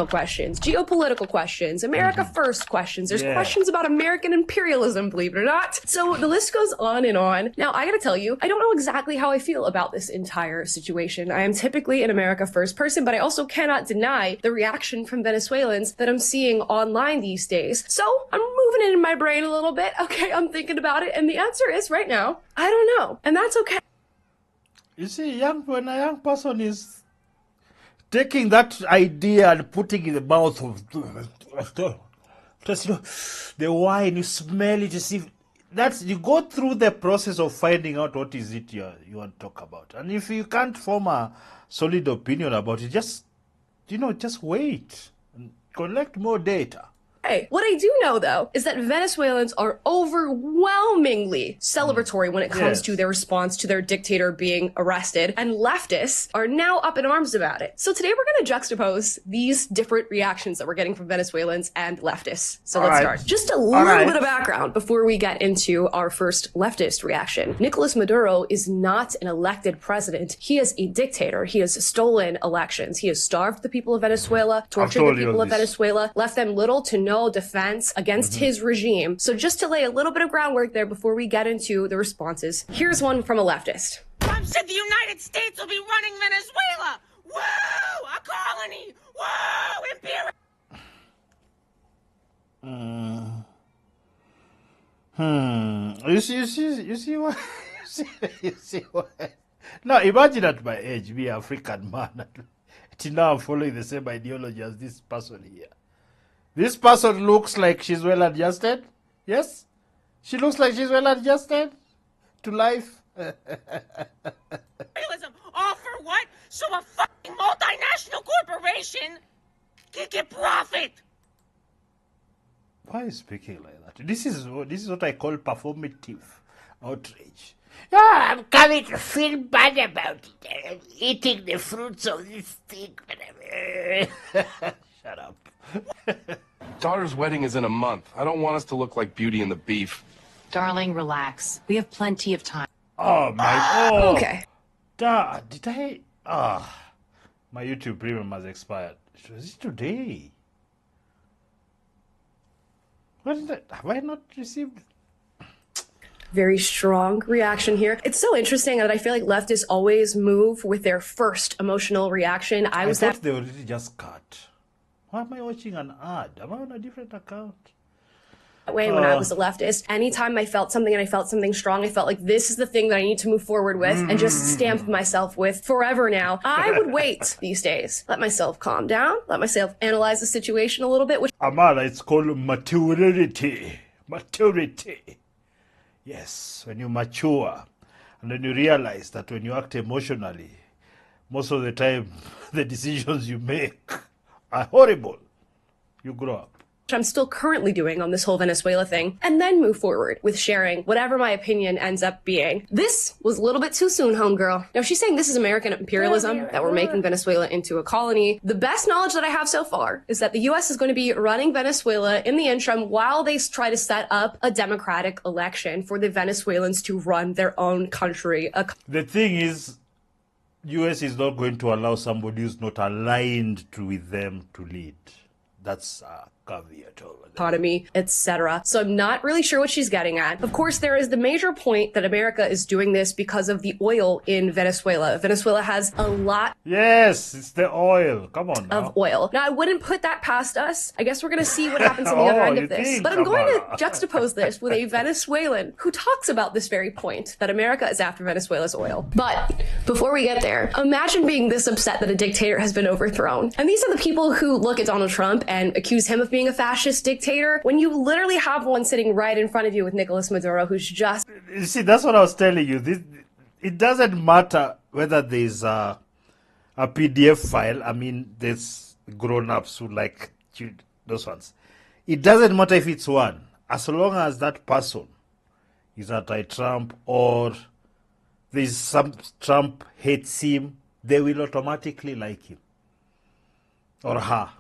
questions, geopolitical questions, America First questions. There's questions about American imperialism, believe it or not. So the list goes on and on. Now, I gotta tell you, I don't know exactly how I feel about this entire situation. I am typically an America First person, but I also cannot deny the reaction from Venezuelans that I'm seeing online these days. So I'm moving it in my brain a little bit. Okay, I'm thinking about it. And the answer is right now, I don't know. And that's okay. You see, when a young person is taking that idea and putting it in the mouth of just, the wine, you smell it, you see, you go through the process of finding out what is it you want to talk about. And if you can't form a solid opinion about it, just wait and collect more data. Hey, what I do know, though, is that Venezuelans are overwhelmingly celebratory when it comes to their response to their dictator being arrested, and leftists are now up in arms about it. So today we're going to juxtapose these different reactions that we're getting from Venezuelans and leftists. So let's start. Just a little bit of background before we get into our first leftist reaction. Nicolas Maduro is not an elected president. He is a dictator. He has stolen elections. He has starved the people of Venezuela, tortured the people of Venezuela, left them little to no defense against his regime. So just to lay a little bit of groundwork there before we get into the responses, here's one from a leftist. Trump said the United States will be running Venezuela. Whoa, a colony. Whoa, imperial. You see what? You see what? Now imagine at my age, me African man, till now I'm following the same ideology as this person here. This person looks like she's well adjusted. Yes? She looks like she's well adjusted to life. All for what? So a fucking multinational corporation can get profit. Why are you speaking like that? This is what I call performative outrage. Yeah, I'm coming to feel bad about it. I'm eating the fruits of this thing. Shut up. Daughter's wedding is in a month. I don't want us to look like Beauty and the Beef. Darling, relax. We have plenty of time. Oh my. Oh. Okay. Did I? My YouTube premium has expired. Was it today? Have I not received? Very strong reaction here. It's so interesting that I feel like leftists always move with their first emotional reaction. I thought they already just cut. Why am I watching an ad? Am I on a different account? That way when I was a leftist, anytime I felt something and I felt something strong, I felt like this is the thing that I need to move forward with and just stamp myself with forever now. I would wait these days. Let myself calm down. Let myself analyze the situation a little bit. Amara, it's called maturity. Maturity. Yes, when you mature and then you realize that when you act emotionally, most of the time the decisions you make are horrible. You grow up. I'm still currently doing on this whole Venezuela thing, and then move forward with sharing whatever my opinion ends up being. This was a little bit too soon, homegirl. Now, she's saying this is American imperialism, that we're making Venezuela into a colony. The best knowledge that I have so far is that the U.S. is going to be running Venezuela in the interim while they try to set up a democratic election for the Venezuelans to run their own country. The thing is, U.S. is not going to allow somebody who's not aligned with them to lead. That's a caveat over there. Economy, etc. So I'm not really sure what she's getting at. Of course, there is the major point that America is doing this because of the oil in Venezuela. Venezuela has a lot. Yes, it's the oil. Come on now. Of oil. Now, I wouldn't put that past us. I guess we're going to see what happens on the other end of this. But I'm going to juxtapose this with a Venezuelan who talks about this very point, that America is after Venezuela's oil. But before we get there, imagine being this upset that a dictator has been overthrown. And these are the people who look at Donald Trump and accuse him of being a fascist dictator when you literally have one sitting right in front of you with Nicolas Maduro, who's just... You see, that's what I was telling you. It doesn't matter whether there's a PDF file. I mean, there's grown-ups who like those ones. It doesn't matter if it's one. As long as that person is anti-Trump or there's some Trump hates him, they will automatically like him or her.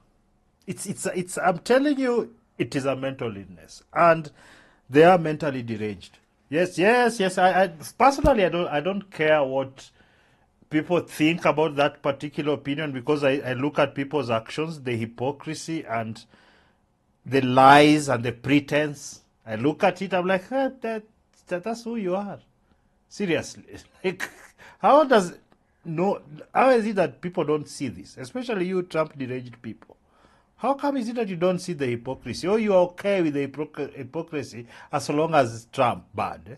It's I'm telling you, it is a mental illness. And They are mentally deranged. Yes. I personally, I don't care what people think about that particular opinion, because I look at people's actions, the hypocrisy and the lies and the pretense. I look at it, I'm like, that's who you are. Seriously. Like, how is it that people don't see this? Especially you Trump deranged people. How come is it that you don't see the hypocrisy? Or you are okay with the hypocrisy as long as Trump bad?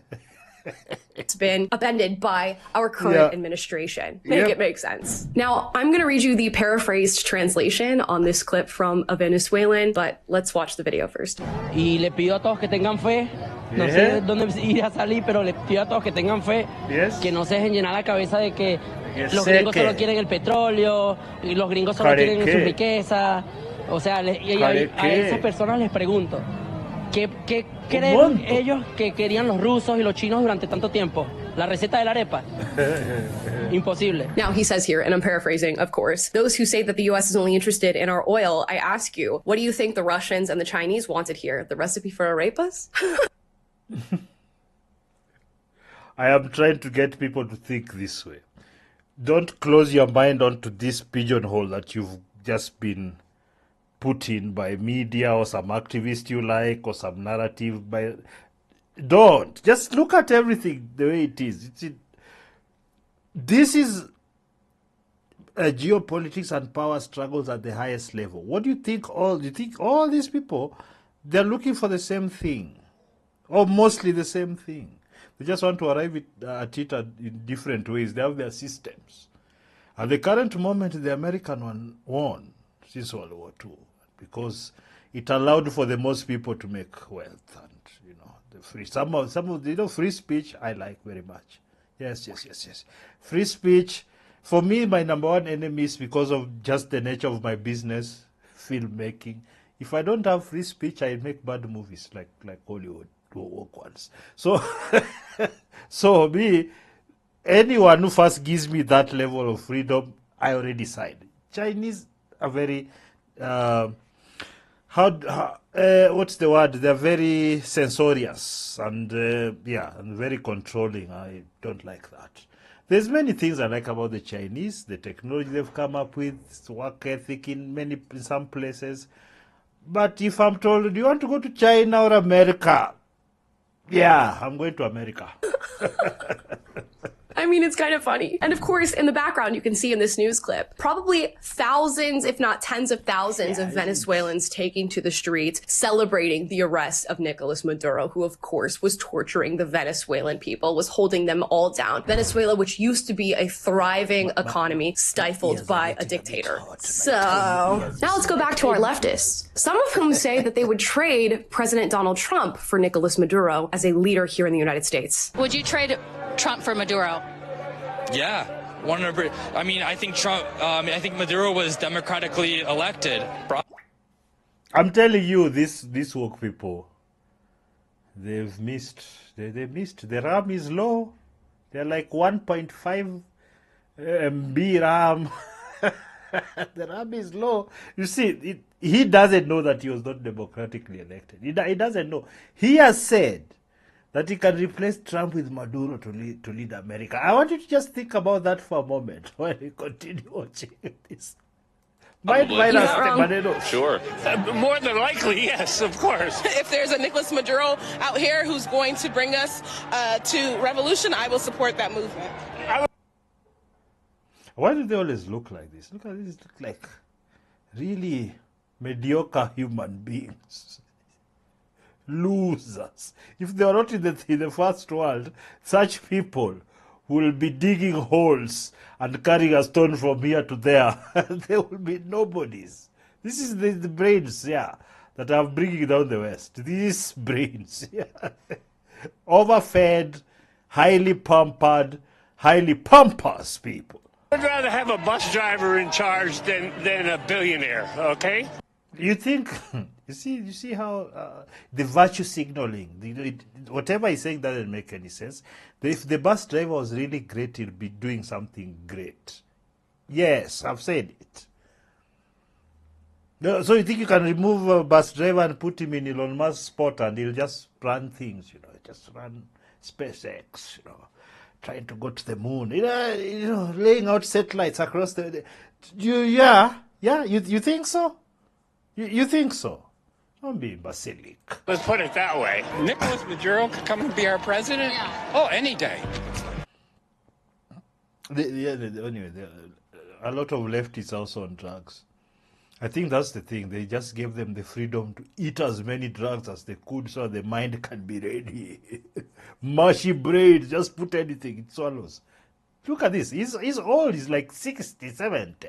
It's been upended by our current administration. Make it make sense. Now, I'm going to read you the paraphrased translation on this clip from a Venezuelan, but let's watch the video first. Y le pido a todos que tengan fe. No sé dónde ir a salir, pero le pido a todos que tengan fe. Que no se dejen llenar la cabeza de que los gringos solo quieren el petróleo, y los gringos solo quieren su riqueza. O sea, a esas personas les pregunto, ¿qué creen ellos que querían los rusos y los chinos durante tanto tiempo? ¿La receta de la arepa? Imposible. Now he says here, and I'm paraphrasing, of course, those who say that the U.S. is only interested in our oil, I ask you, what do you think the Russians and the Chinese wanted here? The recipe for arepas? I am trying to get people to think this way. Don't close your mind onto this pigeonhole that you've just been put in by media or some activist you like or some narrative by. Don't. Just look at everything the way it is. This is geopolitics and power struggles at the highest level. What do you think? You think all these people, they're looking for the same thing, or mostly the same thing. They just want to arrive at it in different ways. They have their systems. At the current moment, the American one won since World War II, because it allowed for the most people to make wealth, and the free some of free speech I like very much. Yes. Free speech, for me, my number one enemy is because of just the nature of my business, filmmaking. If I don't have free speech, I make bad movies like Hollywood woke ones. So me, anyone who first gives me that level of freedom, I already signed. Chinese are very what's the word? They're very censorious and and very controlling. I don't like that. There's many things I like about the Chinese, the technology they've come up with, work ethic in some places. But if I'm told, do you want to go to China or America? Yeah, I'm going to America. I mean, it's kind of funny. And of course, in the background, you can see in this news clip, probably thousands, if not tens of thousands of Venezuelans taking to the streets, celebrating the arrest of Nicolas Maduro, who of course was torturing the Venezuelan people, was holding them all down. Venezuela, which used to be a thriving economy, stifled by a dictator. So now let's go back to our leftists, some of whom say that they would trade President Donald Trump for Nicolas Maduro as a leader here in the United States. Would you trade Trump for Maduro? Yeah, 100%. I mean, I think I think Maduro was democratically elected. I'm telling you, these woke people, they've missed. They missed. The RAM is low. They're like 1.5 MB RAM. The RAM is low. You see, he doesn't know that he was not democratically elected. He doesn't know. He has said that he can replace Trump with Maduro to lead America. I want you to just think about that for a moment while you continue watching this. Sure. More than likely, yes, of course. If there's a Nicolas Maduro out here who's going to bring us to revolution, I will support that movement. Why do they always look like this? Look at this. Look like really mediocre human beings. Losers. If they are not in the first world, such people will be digging holes and carrying a stone from here to there. They will be nobodies. This is the brains, that are bringing down the West. These brains, overfed, highly pampered, highly pompous people. I'd rather have a bus driver in charge than a billionaire, okay? You think, you see how the virtue signaling, whatever he's saying doesn't make any sense. If the bus driver was really great, he'll be doing something great. Yes, I've said it. So you think you can remove a bus driver and put him in Elon Musk's spot and he'll just run things, just run SpaceX, trying to go to the moon, laying out satellites across the... You think so? You think so? Don't be imbecilic. Let's put it that way. Nicolas Maduro could come and be our president? Oh, any day. Anyway, a lot of leftists also on drugs. I think that's the thing. They just gave them the freedom to eat as many drugs as they could so the mind can be ready. Mushy brain, just put anything, it swallows. Look at this. He's old. He's like 60, 70.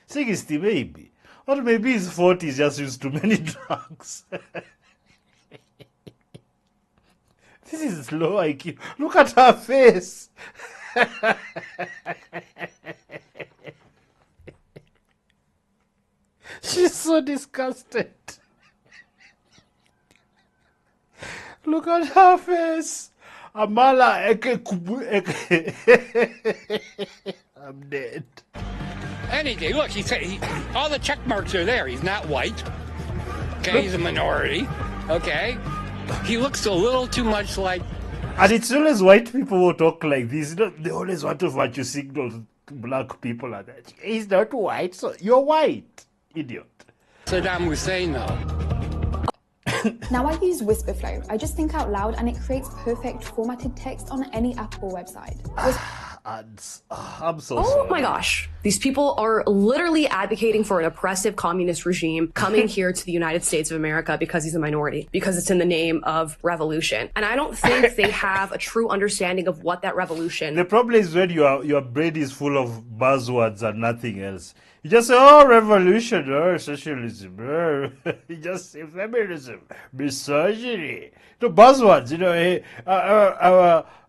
60 maybe. Or maybe he's 40, he's just used too many drugs. This is low IQ. Look at her face. She's so disgusted. Look at her face. Amala I'm dead. Any day. Look, all the check marks are there. He's not white. Okay, he's a minority. Okay. He looks a little too much like... And it's always white people who talk like this. They always want to virtue signal to black people like that. He's not white, so you're white, idiot. Saddam Hussein, though. Now I use Whisperflow. I just think out loud and it creates perfect formatted text on any Apple website. I'm so Oh sorry. my gosh. These people are literally advocating for an oppressive communist regime coming here to the United States of America because he's a minority, because it's in the name of revolution. And I don't think they have a true understanding of what that revolution... The problem is when your brain is full of buzzwords and nothing else. You just say, oh, revolution, oh, socialism, oh. You just say feminism, misogyny. The buzzwords,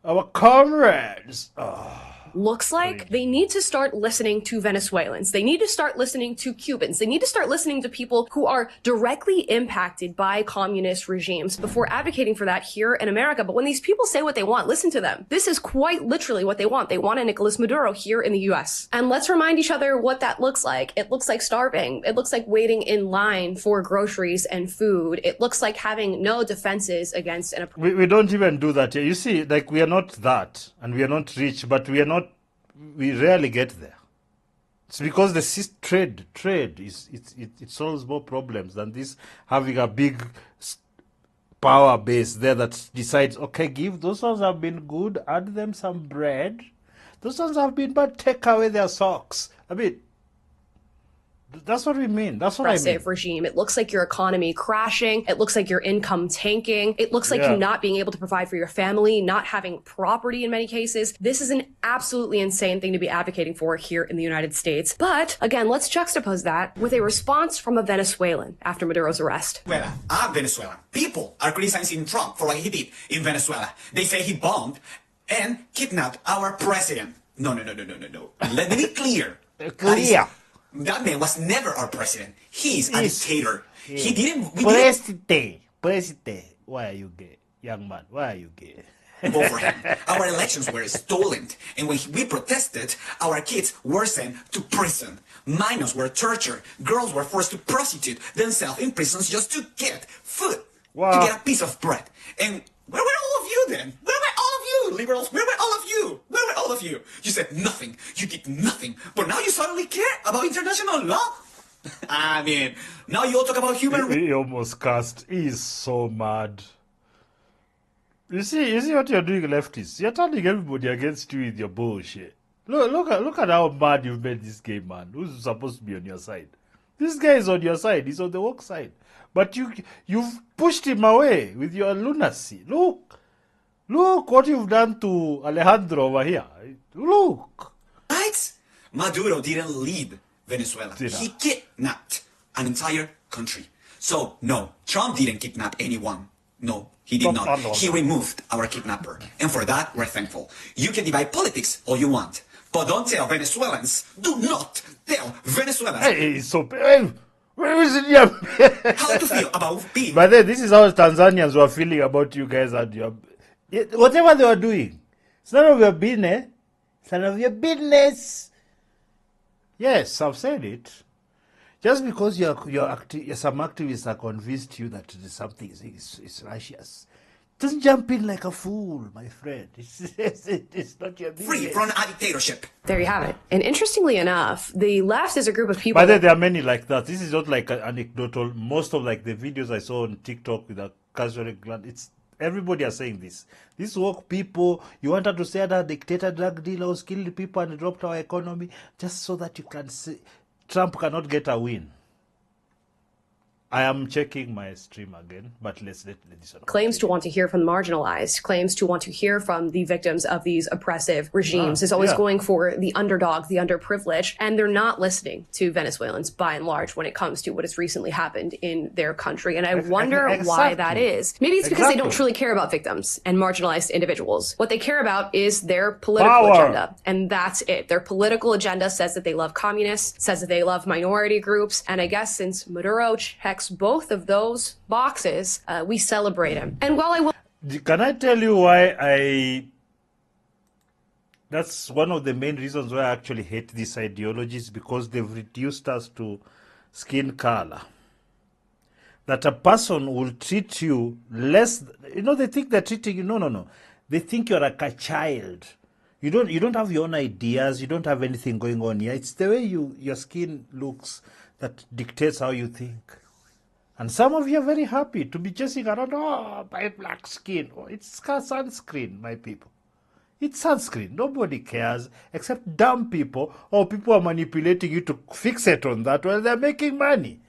our comrades. Oh. Looks like they need to start listening to Venezuelans. They need to start listening to Cubans. They need to start listening to people who are directly impacted by communist regimes before advocating for that here in America. But when these people say what they want, listen to them. This is quite literally what they want. They want a Nicolas Maduro here in the US. And let's remind each other what that looks like. It looks like starving. It looks like waiting in line for groceries and food. It looks like having no defenses against an... We don't even do that here. You see, like, we are not that, and we are not rich, but we rarely get there. It's because the trade it solves more problems than this having a big power base there that decides, okay, give those ones have been good, add them some bread. Those ones have been bad, take away their socks. I mean, that's what we mean. That's what I mean. Regime. It looks like your economy crashing. It looks like your income tanking. It looks like you not being able to provide for your family, not having property in many cases. This is an absolutely insane thing to be advocating for here in the United States. But again, let's juxtapose that with a response from a Venezuelan after Maduro's arrest. I'm Venezuelan. People are criticizing Trump for what he did in Venezuela. They say he bombed and kidnapped our president. No. Let me be clear. That man was never our president. He's a dictator. He didn't... President. Why are you gay? Young man, why are you gay? Vote for him. Our elections were stolen. And when we protested, our kids were sent to prison. Minors were tortured. Girls were forced to prostitute themselves in prisons just to get food. Wow. To get a piece of bread. And where were all of you then? Where were all of you, liberals? Where were all of you? Where were all of you? You said nothing. You did nothing. But now you suddenly care about international law? I mean, now you all talk about human rights. He almost cussed. He is so mad. You see what you're doing, leftists? You're turning everybody against you with your bullshit. Look at how mad you've made this guy, man. Who's supposed to be on your side? This guy is on your side. He's on the woke side. But you've pushed him away with your lunacy. Look what you've done to Alejandro over here. Look. Right? Maduro didn't lead Venezuela. He kidnapped an entire country. So, no, Trump didn't kidnap anyone. No, he did not. He removed our kidnapper. And for that, we're thankful. You can divide politics all you want. But don't tell Venezuelans. Do not tell Venezuelans. Hey, so... Where is it? How to feel about being... But then this is how Tanzanians were feeling about you guys and your... Whatever they were doing. It's none of your business. It's none of your business. Yes, I've said it. Just because some activists are convinced you that something is righteous, just jump in like a fool, my friend. It's not your business. Free from a dictatorship. There you have it. And interestingly enough, the left is a group of people. But there are many like that. This is not like anecdotal. Most of like the videos I saw on TikTok with a casual glance, it's everybody are saying this. These woke people, you wanted to say that dictator, drug dealers killed people and dropped our economy just so that you can see Trump cannot get a win. I am checking my stream again, but let's let this one. Claims to want to hear from the marginalized, claims to want to hear from the victims of these oppressive regimes, is always going for the underdog, the underprivileged, and they're not listening to Venezuelans by and large when it comes to what has recently happened in their country. And I wonder why that is. Maybe it's because they don't truly care about victims and marginalized individuals. What they care about is their political agenda, and that's it. Their political agenda says that they love communists, says that they love minority groups, and I guess since Maduro checks both of those boxes, we celebrate him. And while I will... Can I tell you why that's one of the main reasons why I actually hate these ideologies, because they've reduced us to skin color. That a person will treat you less, they think they're treating you, no. They think you're like a child. You don't have your own ideas, you don't have anything going on here. It's the way your skin looks that dictates how you think. And some of you are very happy to be chasing around, my black skin. It's sunscreen, my people. It's sunscreen. Nobody cares except dumb people, or people are manipulating you to fixate on that while they're making money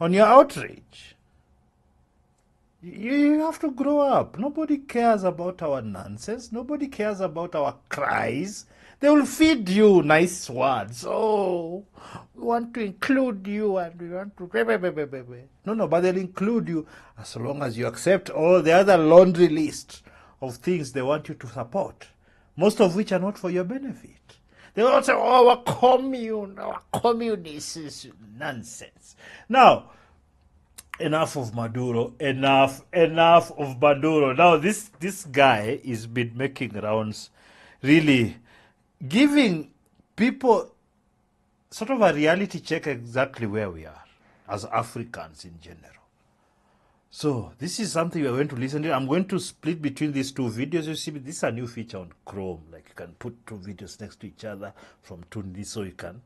on your outrage. You have to grow up. Nobody cares about our nonsense. Nobody cares about our cries. They will feed you nice words. Oh, we want to include you and we want to... No, but they'll include you as long as you accept all the other laundry list of things they want you to support, most of which are not for your benefit. They will say, our communist is nonsense. Now, enough of Maduro, enough of Maduro. Now, this guy has been making rounds, really giving people sort of a reality check exactly where we are as Africans in general. So this is something we're going to listen to. I'm going to split between these two videos. You see, this is a new feature on Chrome. Like you can put two videos next to each other from Tundi, so you can.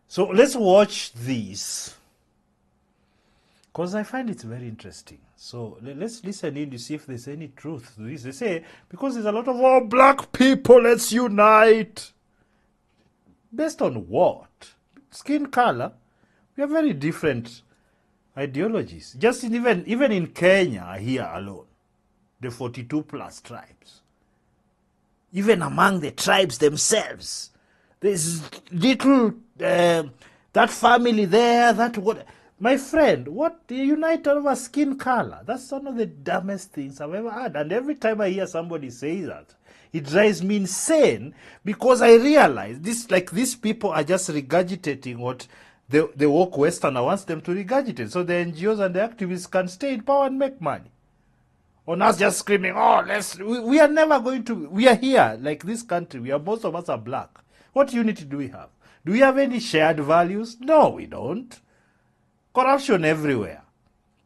So let's watch this, because I find it very interesting. So let's listen in to see if there's any truth to this. They say, because there's a lot of, black people, let's unite. Based on what? Skin color? We have very different ideologies. Just even in Kenya here alone, the 42 plus tribes. Even among the tribes themselves, there's little, that family there, that what... My friend, what do you unite over skin color? That's one of the dumbest things I've ever heard. And every time I hear somebody say that, it drives me insane, because I realize these people are just regurgitating what the woke Westerner wants them to regurgitate. So the NGOs and the activists can stay in power and make money. On us just screaming, we are never going to, we are here, like this country, most of us are black. What unity do we have? Do we have any shared values? No, we don't. Corruption everywhere.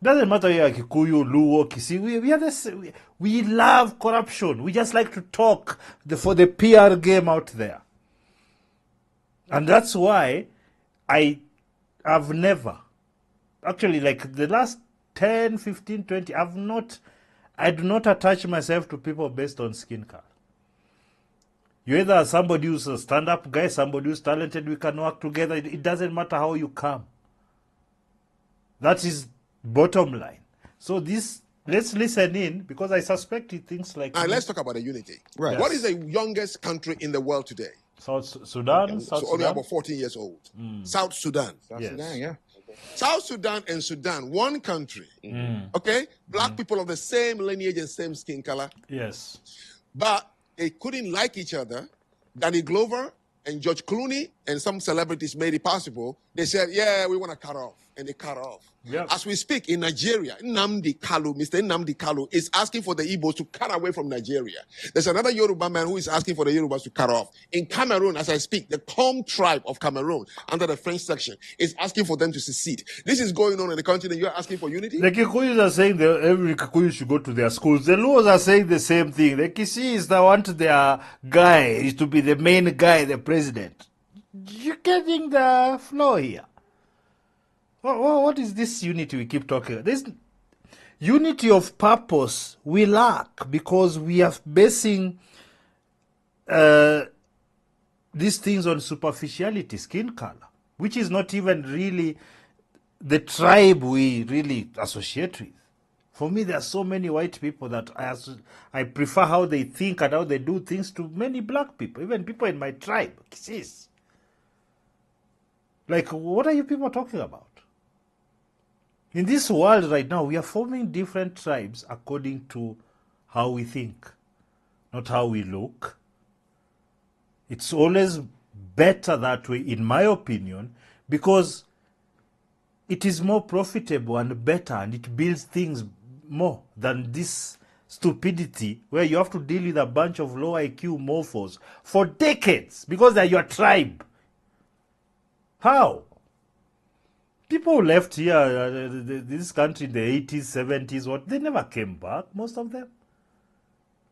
Doesn't matter if you're Kikuyu, Luo, Kisi. We love corruption. We just like to talk for the PR game out there. And that's why I have never, actually, like the last 10, 15, 20, I do not attach myself to people based on skin color. You either are somebody who's a stand-up guy, somebody who's talented, we can work together. It doesn't matter how you come. That is bottom line. So let's listen in, because I suspect he thinks like... let's talk about the unity. Right. Yes. What is the youngest country in the world today? South Sudan. Only about 14 years old. South Sudan. Sudan, yeah. South Sudan and Sudan, one country. Okay? Black people of the same lineage and same skin color. Yes. But they couldn't like each other. Danny Glover and George Clooney and some celebrities made it possible, they said, yeah, we want to cut off. And they cut off. Yep. As we speak in Nigeria, Mr. Nnamdi Kalu is asking for the Igbos to cut away from Nigeria. There's another Yoruba man who is asking for the Yorubas to cut off. In Cameroon, as I speak, the Kom tribe of Cameroon, under the French section, is asking for them to secede. This is going on in the country and you're asking for unity? The Kikuyus are saying that every Kikuyu should go to their schools. The Luos are saying the same thing. The Kisis, they want their guy to be the main guy, the president. You're getting the flow here. What is this unity we keep talking about? This unity of purpose we lack because we are basing these things on superficiality, skin color, which is not even really the tribe we really associate with. For me, there are so many white people that I prefer how they think and how they do things to many black people, even people in my tribe. Sis. Like, what are you people talking about? In this world right now, we are forming different tribes according to how we think, not how we look. It's always better that way, in my opinion, because it is more profitable and better, and it builds things more than this stupidity where you have to deal with a bunch of low IQ morphos for decades because they're your tribe. How? People left here, this country in the 80s, 70s, they never came back, most of them.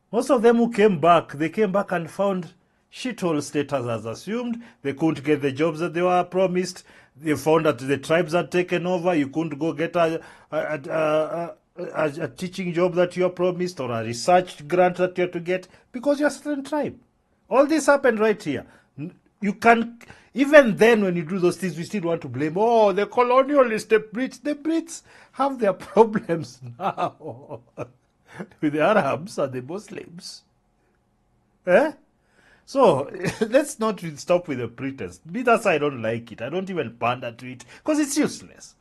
Most of them who came back, they came back and found shithole status as assumed. They couldn't get the jobs that they were promised. They found that the tribes had taken over. You couldn't go get a teaching job that you are promised or a research grant that you have to get because you're a certain tribe. All this happened right here. You can, even then when you do those things, we still want to blame, oh, the colonialists, the Brits. The Brits have their problems now with the Arabs and the Muslims. So let's not stop with the pretense. That's why I don't like it. I don't even pander to it because it's useless.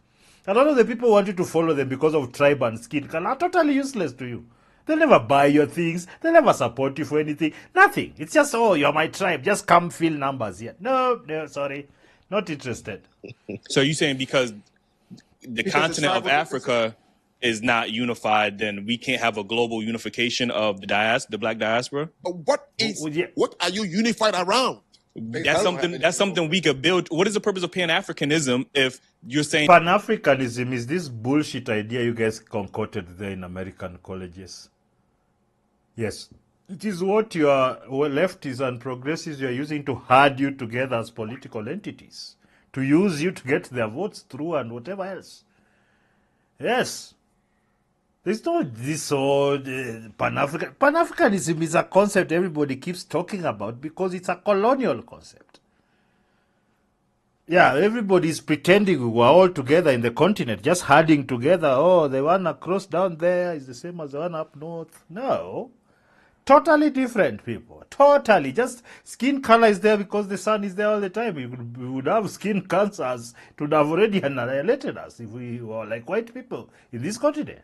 A lot of the people want you to follow them because of tribe and skin color are totally useless to you. They'll never buy your things. They'll never support you for anything. Nothing. It's just, oh, you're my tribe. Just come fill numbers here. No, sorry. Not interested. So you're saying because the continent of Africa is not unified, then we can't have a global unification of the black diaspora? But what are you unified around? That's something we could build. What is the purpose of Pan-Africanism if you're saying Pan-Africanism is this bullshit idea you guys concocted there in American colleges? Yes. It is what your leftists and progressives are using to herd you together as political entities, to use you to get their votes through and whatever else. Yes. There's no this old Pan-African. Pan-Africanism is a concept everybody keeps talking about because it's a colonial concept. Yeah, everybody's pretending we were all together in the continent, just herding together. Oh, the one across down there is the same as the one up north. No. Totally different people. Totally. Just skin color is there because the sun is there all the time. We would have skin cancers. It would have already annihilated us if we were like white people in this continent.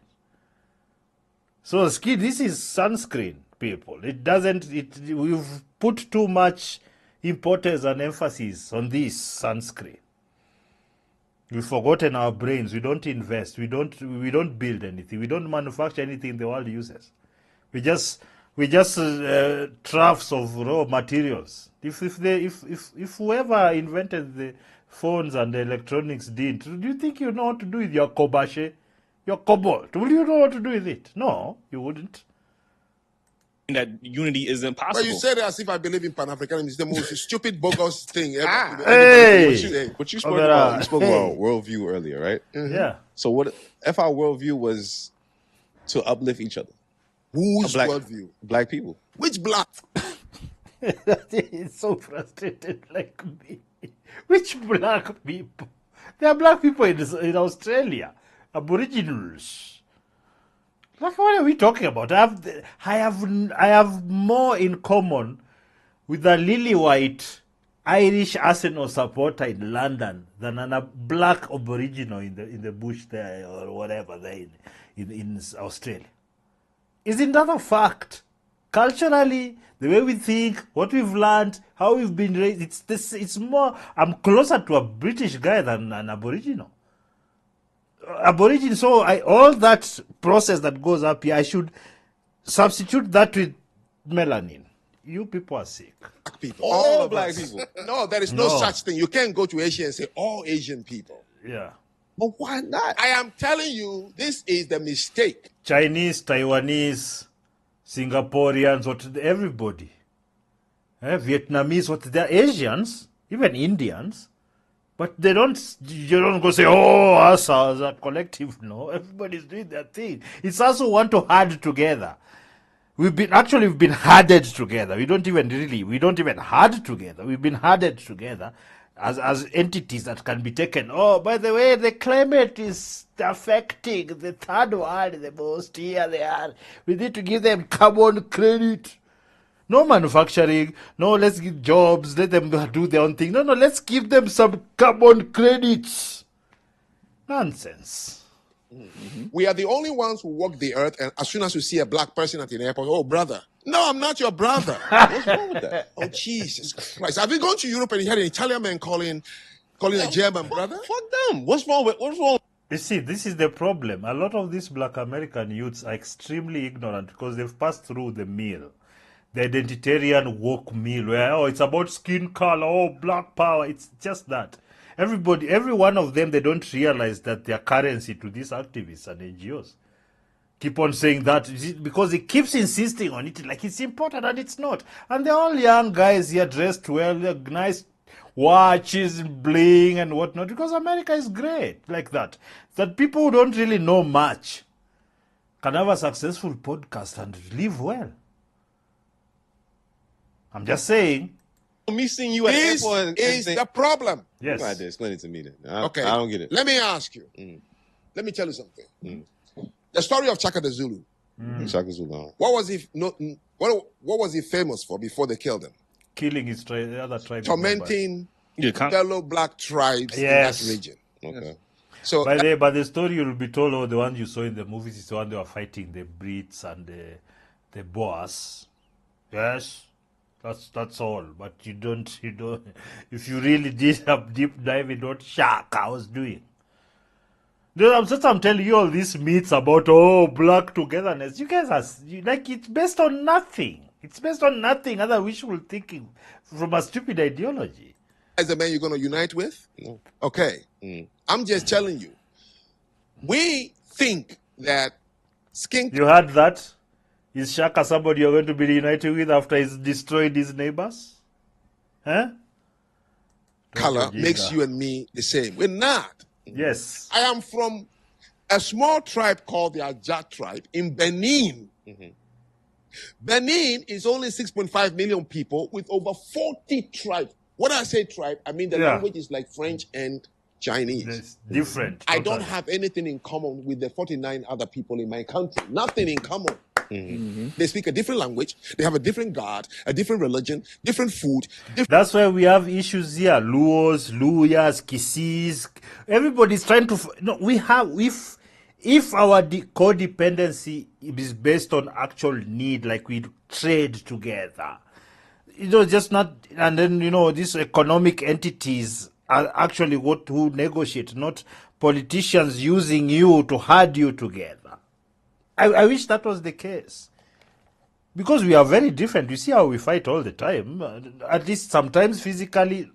So this is sunscreen, people. We've put too much importance and emphasis on this sunscreen. We've forgotten our brains. We don't invest. We don't build anything. We don't manufacture anything the world uses. We just troughs of raw materials. If whoever invented the phones and the electronics did you think you know what to do with your Kobashe? Your cobalt. Will you know what to do with it? No, you wouldn't. That unity is impossible. But you said it as if I believe in Pan-Africanism. It's the most stupid, bogus thing ever. Hey! But you spoke about worldview earlier, right? Mm-hmm. Yeah. So what if our worldview was to uplift each other? Whose worldview? Black people. Which black? It's so frustrated like me. Which black people? There are black people in Australia. Aboriginals. Like, what are we talking about? I have more in common with a lily white Irish Arsenal supporter in London than a black Aboriginal in the bush there or whatever there in Australia. Isn't that a fact? culturally, the way we think, what we've learned, how we've been raised, it's more, I'm closer to a British guy than an Aboriginal. So all that process that goes up here, I should substitute that with melanin. You people are sick. Black people. All black people. No, there is no such thing. You can't go to Asia and say all Asian people. Yeah. But why not? I am telling you, this is the mistake. Chinese, Taiwanese, Singaporeans, everybody. Vietnamese, they're Asians, even Indians. But you don't go say, oh, us as a collective. No, everybody's doing their thing. It's also want to herd together. We've been herded together. We don't even herd together. We've been herded together as entities that can be taken. Oh, by the way, the climate is affecting the third world the most. Here they are. We need to give them carbon credit. No manufacturing. No, let's give jobs. Let them do their own thing. No, let's give them some carbon credits. Nonsense. Mm-hmm. We are the only ones who walk the earth, and as soon as you see a black person at an airport, oh, brother. No, I'm not your brother. What's wrong with that? Oh, Jesus Christ. Have you gone to Europe and you had an Italian man calling a German brother? Fuck them. What's wrong? You see, this is the problem. A lot of these black American youths are extremely ignorant because they've passed through the mill. The identitarian woke meal where, it's about skin color, black power. It's just that. Every one of them, they don't realize that they're currency to these activists and NGOs. Keep on saying that because he keeps insisting on it like it's important and it's not. And they're all young guys here dressed well, nice watches, bling and whatnot, because America is great like that. That people who don't really know much can have a successful podcast and live well. I'm just saying. Me seeing you at the airport is the problem. Yes. You have to explain it to me then. Okay. I don't get it. Let me ask you. Let me tell you something. The story of Chaka the Zulu. Chaka Zulu. What was he? What was he famous for before they killed him? Killing his the other tribes. Tormenting fellow black tribes in that region. Okay. Yes. So, but the story you'll be told, or the one you saw in the movies, is the one they were fighting the Brits and the Boers. Yes. That's all. But you don't. If you really did a deep dive into what Shaka was doing. I'm telling you all these myths about black togetherness. You guys are it's based on nothing. It's based on nothing other than wishful thinking from a stupid ideology. As the man you're going to unite with? Okay. I'm just telling you. We think that skin. You heard that? Is Shaka somebody you're going to be reunited with after he's destroyed his neighbors? Huh? Color makes you and me the same. We're not. Yes. I am from a small tribe called the Ajat tribe in Benin. Benin is only 6.5 million people with over 40 tribes. When I say tribe, I mean the language is like French and Chinese. It's different. I don't have anything in common with the 49 other people in my country. Nothing in common. They speak a different language. They have a different God, a different religion, different food. That's why we have issues here. Luos, Luyas, Kisis. Everybody's trying to. No, we have. If our codependency is based on actual need, like we trade together, just not. And then these economic entities are actually who negotiate, not politicians using you to herd you together. I wish that was the case. Because we are very different. You see how we fight all the time. At least sometimes physically.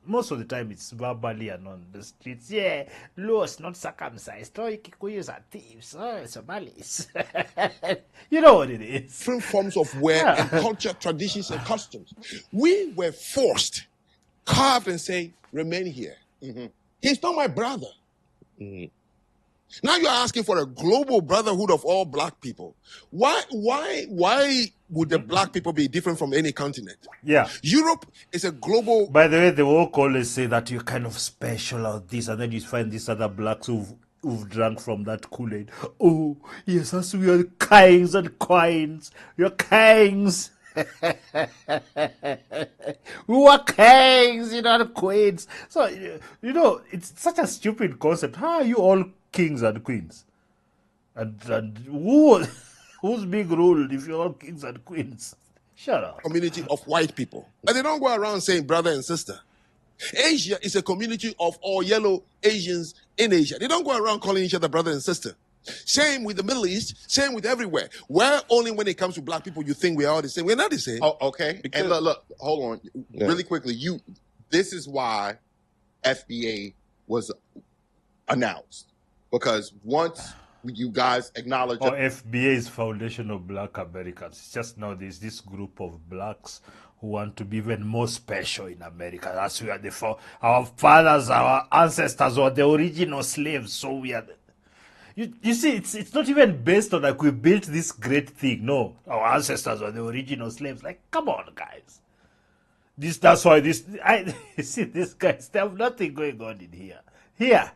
Most of the time it's verbally and on the streets. Yeah, Luos not circumcised. Oh, Kikuyus are thieves. Oh, Somalis. You know what it is. Different forms of wear and culture, traditions and customs. We were forced, carved and say, remain here. He's not my brother. Now you're asking for a global brotherhood of all black people. Why would the black people be different from any continent? Yeah. Europe is a global... By the way, they will always say that you're kind of special or this, and then you find these other blacks who've drunk from that Kool-Aid. Oh, yes, us we are kings and queens. You're kings. We were kings, not queens. So, it's such a stupid concept. How are you all kings and queens? And who Who's being ruled if you're all kings and queens? Shut up. Community of white people. And they don't go around saying brother and sister. Asia is a community of all yellow Asians in Asia. They don't go around calling each other brother and sister. Same with the Middle East, same with everywhere. Where only when it comes to black people you think we are all the same. We're not the same. Oh, okay. Because, and look, hold on. Yeah. Really quickly, this is why FBA was announced. Because once you guys acknowledge... FBA is Foundation of Black Americans. It's just now there's this group of blacks who want to be even more special in America. That's where our fathers, our ancestors were the original slaves. So we are... You see, it's not even based on like we built this great thing. No, our ancestors were the original slaves. Like, come on, guys. That's why you see, these guys, they have nothing going on in here. Here,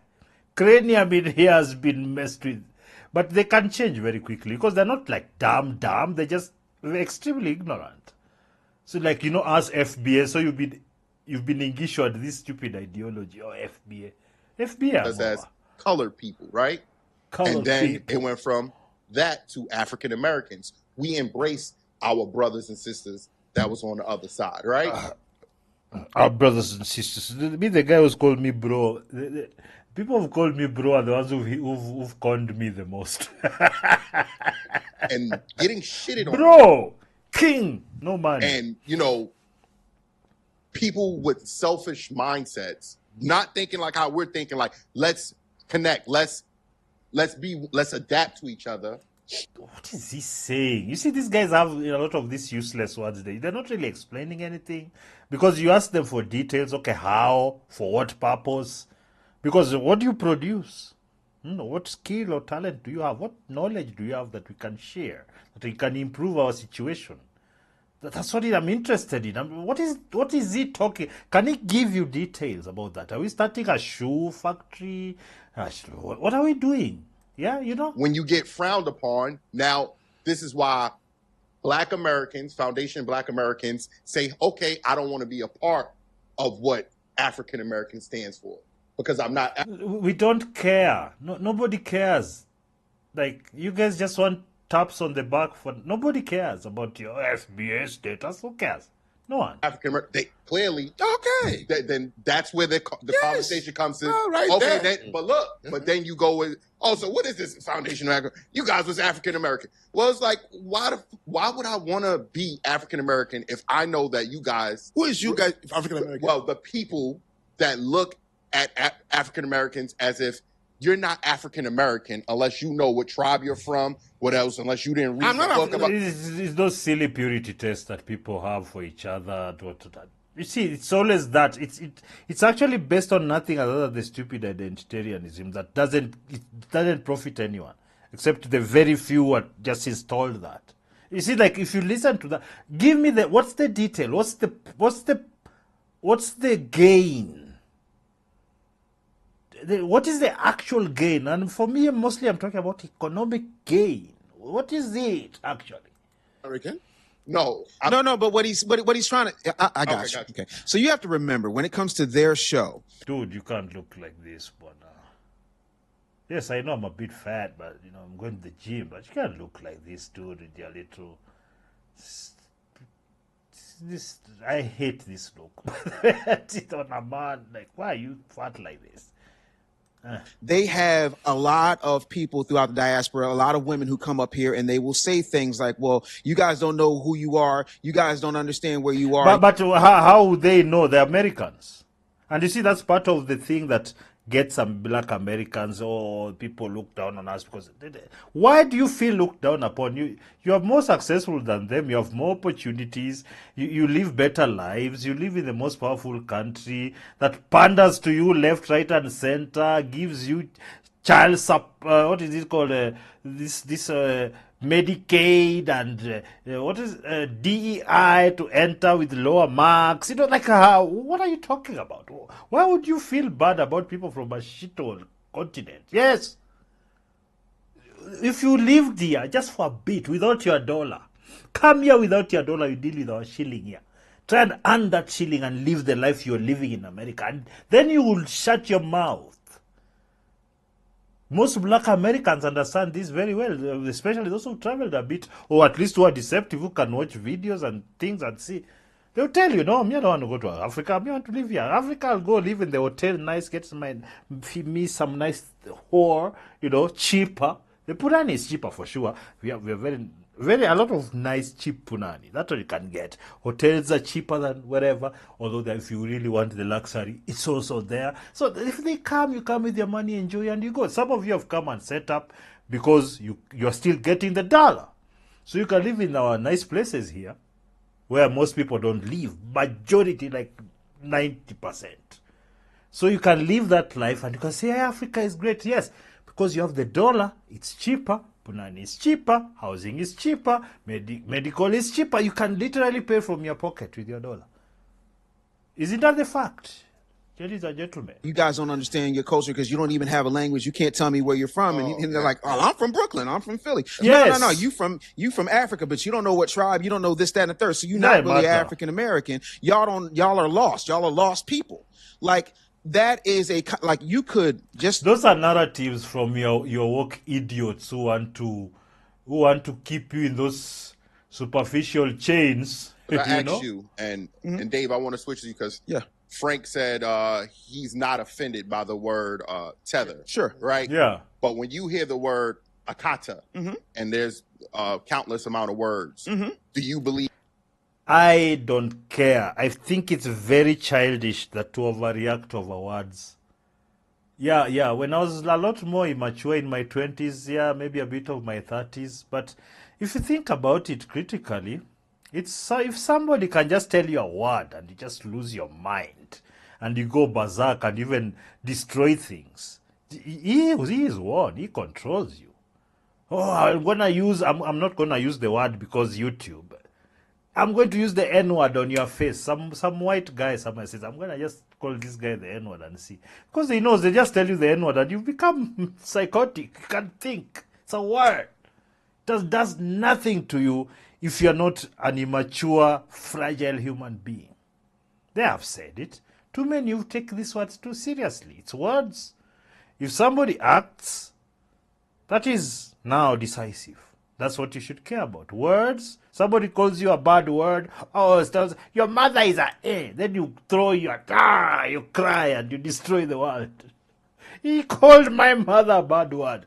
cranium in here has been messed with. But they can change very quickly because they're not like dumb. They're just extremely ignorant. So like, as FBA, so you've been issued this stupid ideology or FBA. Because as colored people, right? And then it went from that to African Americans. We embrace our brothers and sisters that was on the other side, right? Our brothers and sisters. The guy who's called me bro. The people who've called me bro are the ones who've conned me the most. And getting shitted on. Bro! King! No money. And, people with selfish mindsets, not thinking like how we're thinking, like, let's connect, let's adapt to each other. What is he saying? You see, these guys have a lot of these useless words. They're not really explaining anything because you ask them for details. Okay, how? For what purpose? Because what do you produce? What skill or talent do you have? What knowledge do you have that we can share, that we can improve our situation? That's what I'm interested in. What is he talking? Can he give you details about that? Are we starting a shoe factory? What are we doing? Yeah, When you get frowned upon, now this is why Black Americans, Foundation Black Americans say, okay, I don't want to be a part of what African American stands for because I'm not. We don't care. No, nobody cares. Like, you guys just want taps on the back for nobody cares about your FBA status. Who cares? No one. African American. They clearly okay. Then that's where the conversation comes in. Oh, right okay, there. But look, but then you go with. So what is this Foundation of Africa? You guys was African American. Well, it's like why would I want to be African American if I know that you guys? Who is you guys African American? Well, the people that look at African Americans as if you're not African American unless you know what tribe you're from. What else? Unless you didn't read the book about. It's those silly purity tests that people have for each other. You see, it's always that. It's actually based on nothing other than the stupid identitarianism that doesn't profit anyone except the very few who are just installed that. You see, like if you listen to that, give me what's the detail? What's the gain? What is the actual gain? And for me, mostly I'm talking about economic gain. What is it actually? American? No. But what he's trying to. I got you. Okay. So you have to remember when it comes to their show. Dude, you can't look like this, but yes, I know I'm a bit fat, but I'm going to the gym, but you can't look like this, dude, with your little. I hate this look. It's on a man. Like, why are you fat like this? They have a lot of people throughout the diaspora, a lot of women who come up here and they will say things like, well, you guys don't know who you are. You guys don't understand where you are. But how would they know? They're Americans. And you see, that's part of the thing that gets some Black Americans or people look down on us. Because why do you feel looked down upon? You are more successful than them. You have more opportunities. You live better lives. You live in the most powerful country that panders to you left, right, and center, gives you child what is it called? This Medicaid and what is DEI to enter with lower marks. What are you talking about? Why would you feel bad about people from a shithole continent? Yes. If you lived here just for a bit without your dollar, come here without your dollar, you deal with our shilling here. Try and earn that shilling and live the life you're living in America. And then you will shut your mouth. Most black Americans understand this very well, especially those who traveled a bit, or at least who are deceptive, who can watch videos and things and see. They'll tell you, no, me I don't want to go to Africa. I want to live here. Africa, I'll go live in the hotel, nice, get me some nice whore, cheaper. The punani is cheaper for sure. We are very a lot of nice cheap punani. That's what you can get. Hotels are cheaper than wherever. Although if you really want the luxury, it's also there. So if they come, you come with your money, enjoy, and you go. Some of you have come and set up because you're still getting the dollar. So you can live in our nice places here, where most people don't live. Majority, like 90%. So you can live that life, and you can say, hey, Africa is great. Yes, because you have the dollar, it's cheaper. Punani is cheaper, housing is cheaper, medical is cheaper. You can literally pay from your pocket with your dollar. Isn't that the fact? Ladies and gentlemen. You guys don't understand your culture because you don't even have a language. You can't tell me where you're from. And they're like, oh, I'm from Brooklyn. I'm from Philly. Yes. No. You from Africa, but you don't know what tribe. You don't know this, that, and the third. So you're not really African American. Y'all are lost. Y'all are lost people. Like, that is you could just. Those are narratives from your woke idiots who want to keep you in those superficial chains. I asked you, and Dave, I want to switch to you because Frank said he's not offended by the word tether. Sure. Right? Yeah. But when you hear the word akata, and there's countless amount of words, do you believe? I don't care. I think it's very childish that to overreact over words. Yeah. When I was a lot more immature in my 20s, maybe a bit of my 30s. But if you think about it critically, it's if somebody can just tell you a word and you just lose your mind and you go berserk and even destroy things. He is one. He controls you. Oh, I'm not gonna use the word because YouTube. I'm going to use the N-word on your face. Some white guy somewhere says, I'm going to just call this guy the N-word and see. Because they know, they just tell you the N-word and you become psychotic. You can't think. It's a word. It does nothing to you if you're not an immature, fragile human being. They have said it. Too many of you take these words too seriously. It's words. If somebody acts, that is now decisive. That's what you should care about. Words. Somebody calls you a bad word. Oh, your mother is an A. Then you throw you cry and you destroy the world. He called my mother a bad word.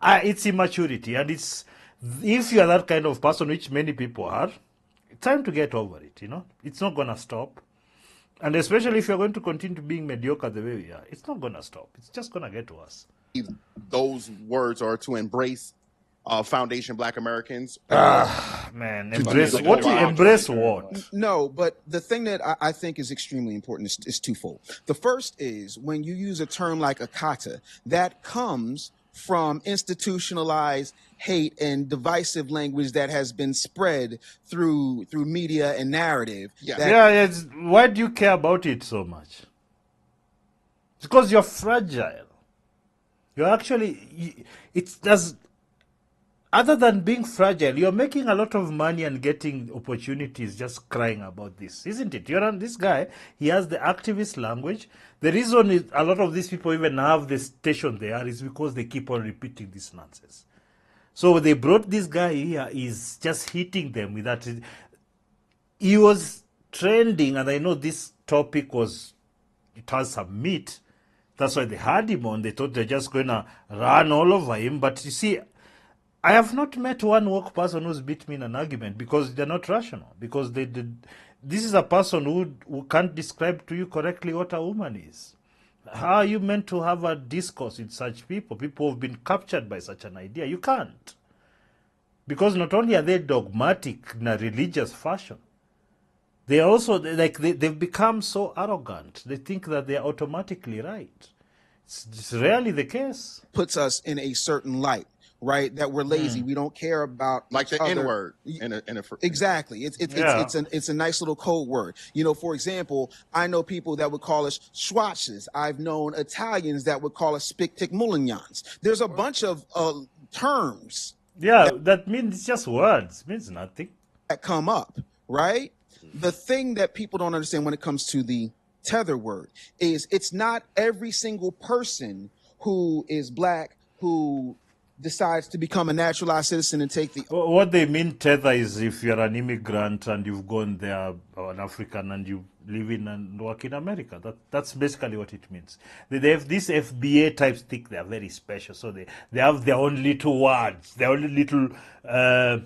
It's immaturity. And if you are that kind of person, which many people are, it's time to get over it, It's not going to stop. And especially if you're going to continue being mediocre the way we are, it's not going to stop. It's just going to get worse. Those words are to embrace Foundation Black Americans. Man, embrace what? Embrace what? No, but the thing that I think is extremely important is twofold. The first is when you use a term like akata, that comes from institutionalized hate and divisive language that has been spread through media and narrative. Why do you care about it so much? It's because you're fragile. You're actually, other than being fragile, you're making a lot of money and getting opportunities just crying about this, isn't it? You're on this guy, he has the activist language. The reason a lot of these people even have the station they are is because they keep on repeating this nonsense. So they brought this guy here, he's just hitting them with that. He was trending, and I know this topic it has some meat. That's why they had him on. They thought they're just going to run all over him. But you see, I have not met one woke person who's beat me in an argument because they're not rational. Because this is a person who can't describe to you correctly what a woman is. How are you meant to have a discourse with such people? People who've been captured by such an idea. You can't. Because not only are they dogmatic in a religious fashion, they are also, they've become so arrogant. They think that they're automatically right. It's rarely the case. Puts us in a certain light. Right, that we're lazy. We don't care about like the N-word. Exactly. It's a nice little code word. For example, I know people that would call us schwatzes. I've known Italians that would call us spictic-mulignans. There's a bunch of terms. That means it's just words. It means nothing. That come up, right? The thing that people don't understand when it comes to the tether word is it's not every single person who is black, who decides to become a naturalized citizen and take the... What they mean tether is if you're an immigrant and you've gone there, or an African, and you live in and work in America. That's basically what it means. They have this FBA type stick. They are very special. So they have their own little words, their own little... the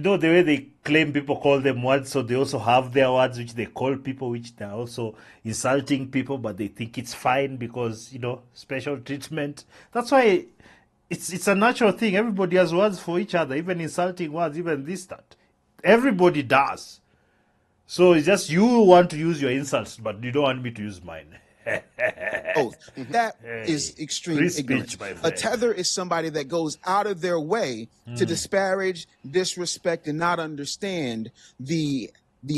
way they claim people call them words, so they also have their words which they call people, which they're also insulting people, but they think it's fine because, special treatment. That's why... It's a natural thing. Everybody has words for each other, even insulting words, even this, that. Everybody does. So it's just you want to use your insults, but you don't want me to use mine. That is extreme ignorance. A tether is somebody that goes out of their way to disparage, disrespect, and not understand the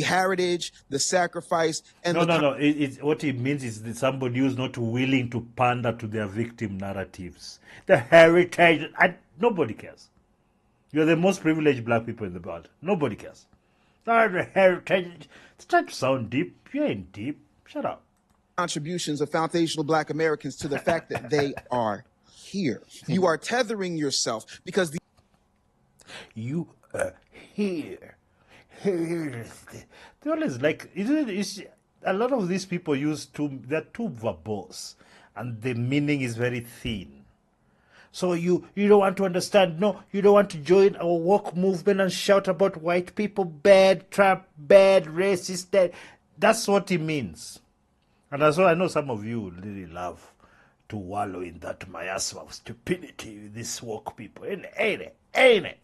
heritage, the sacrifice, and No. What it means is that somebody who's not willing to pander to their victim narratives. The heritage, nobody cares. You're the most privileged black people in the world. Nobody cares. The heritage. It's trying to sound deep. You ain't deep. Shut up. Contributions of foundational black Americans to the fact that they are here. You are tethering yourself because you are here. They always like a lot of these people they're too verbose, and the meaning is very thin. So you don't want to understand. No, you don't want to join our woke movement and shout about white people bad, trap bad, racist. That's what it means. And as well, I know some of you really love to wallow in that miasma of stupidity with these woke people. Ain't it?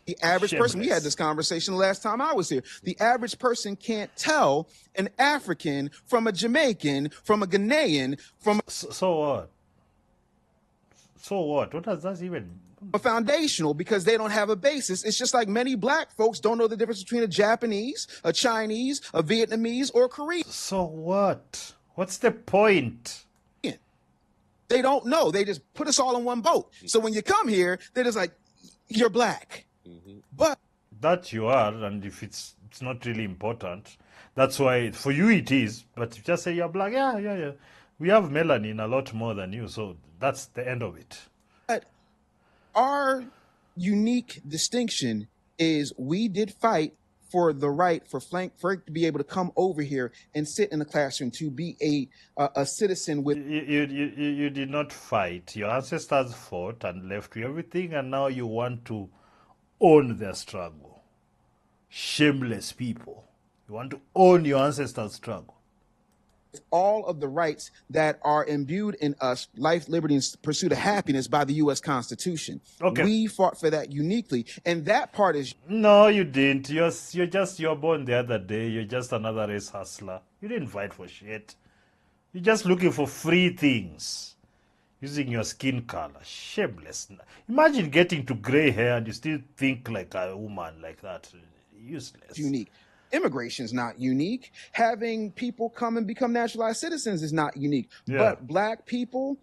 The average person, we had this conversation the last time I was here. The average person can't tell an African from a Jamaican, from a Ghanaian, from... So what? So what? What does that even... A foundational, because they don't have a basis. It's just like many black folks don't know the difference between a Japanese, a Chinese, a Vietnamese, or a Korean. So what? What's the point? They don't know. They just put us all in one boat. So when you come here, they're just like, you're black. But that you are, and if it's not really important, that's why for you it is. But if you just say you're black, yeah. We have melanin a lot more than you, so that's the end of it. But our unique distinction is we did fight for the right for it to be able to come over here and sit in the classroom, to be a citizen with... You did not fight. Your ancestors fought and left you everything, and now you want to own their struggle. Shameless people. You want to own your ancestors' struggle. All of the rights that are imbued in us, life, liberty, and pursuit of happiness by the U.S. Constitution. Okay. We fought for that uniquely, and that part is... No, you didn't. You're born the other day. You're just another race hustler. You didn't fight for shit. You're just looking for free things. Using your skin color. Shameless. Imagine getting to gray hair and you still think like a woman like that. Useless. Unique. Immigration is not unique. Having people come and become naturalized citizens is not unique. Yeah. But black people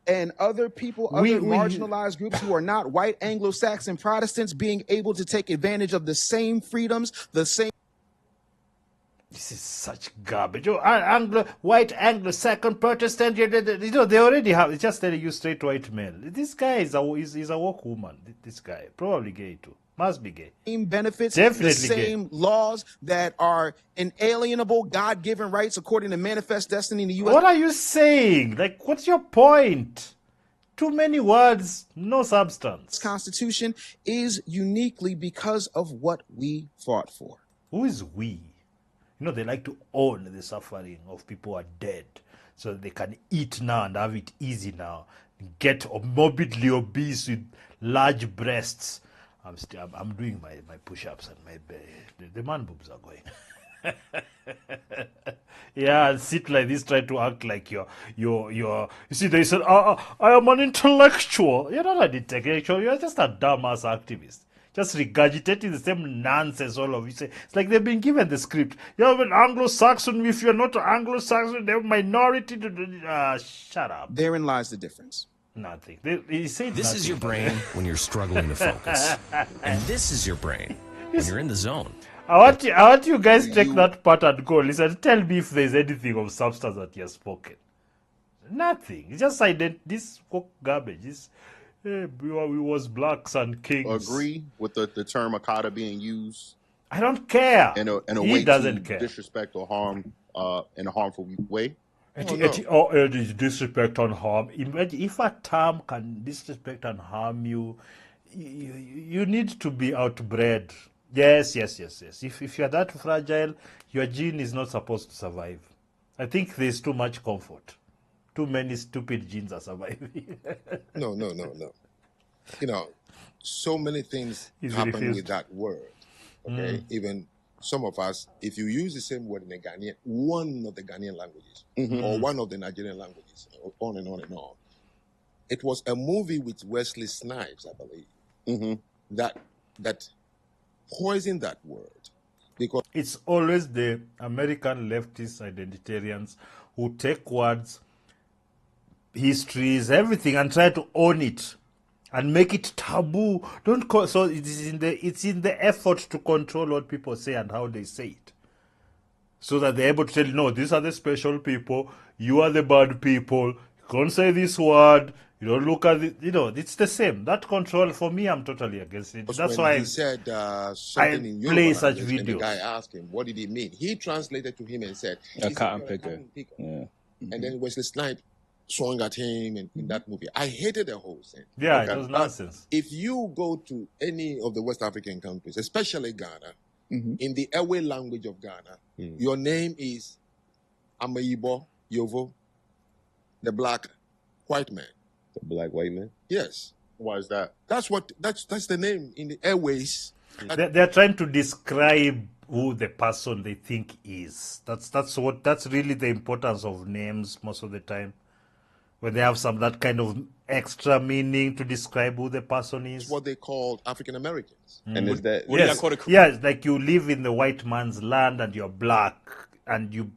and other people, marginalized groups who are not white Anglo-Saxon Protestants, being able to take advantage of the same freedoms, the same... This is such garbage. White Anglo-Saxon Protestant, they already have. It's just telling you straight white male. This guy is a woke woman. This guy, probably gay too. Must be gay. Same benefits, definitely the same gay. Laws that are inalienable, God-given rights according to manifest destiny in the U.S. What are you saying? Like, what's your point? Too many words, no substance. This Constitution is uniquely because of what we fought for. Who is we? They like to own the suffering of people who are dead so they can eat now and have it easy now. Get morbidly obese with large breasts. I'm doing my push-ups and the man boobs are going. Yeah, and sit like this, try to act like you're you see, they said, I am an intellectual. You're not an intellectual, you're just a dumbass activist. Just regurgitating the same nonsense all of you say. It's like they've been given the script. You're an Anglo-Saxon. If you're not an Anglo-Saxon, they're a minority. Shut up. Therein lies the difference. Nothing. This is your brain when you're struggling to focus. And this is your brain when you're in the zone. I want you guys take that part and go listen. Tell me if there's anything of substance that you have spoken. Nothing. It's just this garbage. We was blacks and kings. Agree with the term Akata being used? I don't care. In a He way doesn't to care. disrespect or harm in a harmful way? Disrespect and harm. Imagine if a term can disrespect and harm you, you need to be outbred. Yes. If you're that fragile, your gene is not supposed to survive. I think there's too much comfort. Too many stupid genes are surviving. No. You know, so many things happen with that word. Okay, even some of us, if you use the same word in a Ghanaian, one of the Ghanaian languages, or one of the Nigerian languages, on and on and on. It was a movie with Wesley Snipes, I believe, that poisoned that word. Because it's always the American leftist identitarians who take words, histories, everything, and try to own it and make it taboo. So it's in the effort to control what people say and how they say it, so that they're able to tell you, no, these are the special people, you are the bad people, you can't say this word, you don't look at it. It's the same. That control, for me, I'm totally against it. That's why he said something in Yoruba play such language, and the videos. guy asked him, what did he mean? He translated to him and said, A "He's cotton a picker." And then Wesley Snipes swung at him in that movie. I hated the whole thing. Yeah, it was nonsense. If you go to any of the West African countries, especially Ghana, in the Ewe language of Ghana, your name is Amayibo Yovo, the black white man. The black white man? Yes. Why is that? That's the name in the airways. They're trying to describe who the person they think is. That's really the importance of names most of the time, when they have that kind of extra meaning to describe who the person is. It's what they call African Americans. And is that yes, like you live in the white man's land and you're black, and you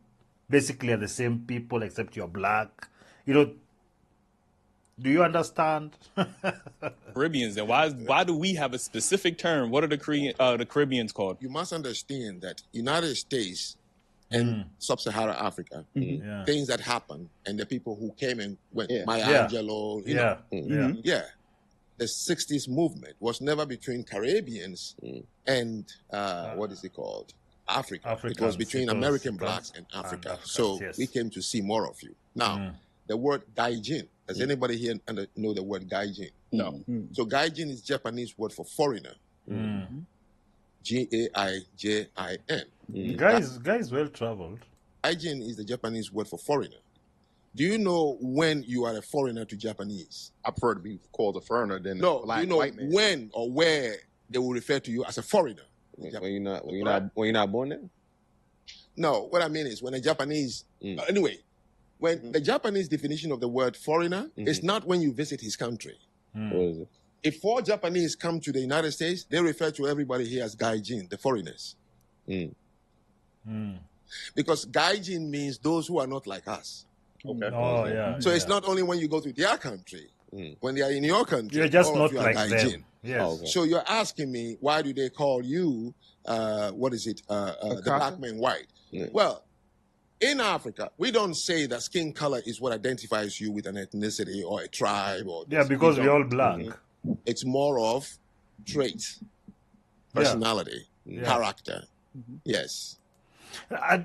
basically are the same people except you're black. Do you understand? Caribbeans, and why do we have a specific term? What are the Caribbeans called? You must understand that United States and Sub-Saharan Africa, things that happen, and the people who came and went, Maya Angelou, the 60s movement was never between Caribbeans and what is it called? Africa. It was between American blacks and Africa. So we came to see more of you. Now, the word gaijin. Does anybody here know the word gaijin? No. So gaijin is Japanese word for foreigner. Gaijin. Guys well traveled. Gaijin is the Japanese word for foreigner. Do you know when you are a foreigner to Japanese? I prefer to be called a foreigner than no. a black Do you know white man. when or where they will refer to you as a foreigner? When you're not born there? No. What I mean is when a Japanese. Anyway. When the Japanese definition of the word foreigner is not when you visit his country. What is it? If 4 Japanese come to the United States, they refer to everybody here as gaijin, the foreigners. Because gaijin means those who are not like us. Okay. So it's not only when you go to their country, when they are in your country. You're just all not of you are like gaijin. them. Yes. So you're asking me, why do they call you, the black man white? Well, in Africa, we don't say that skin color is what identifies you with an ethnicity or a tribe. Because we're all black. It's more of traits, personality, character. Yes. I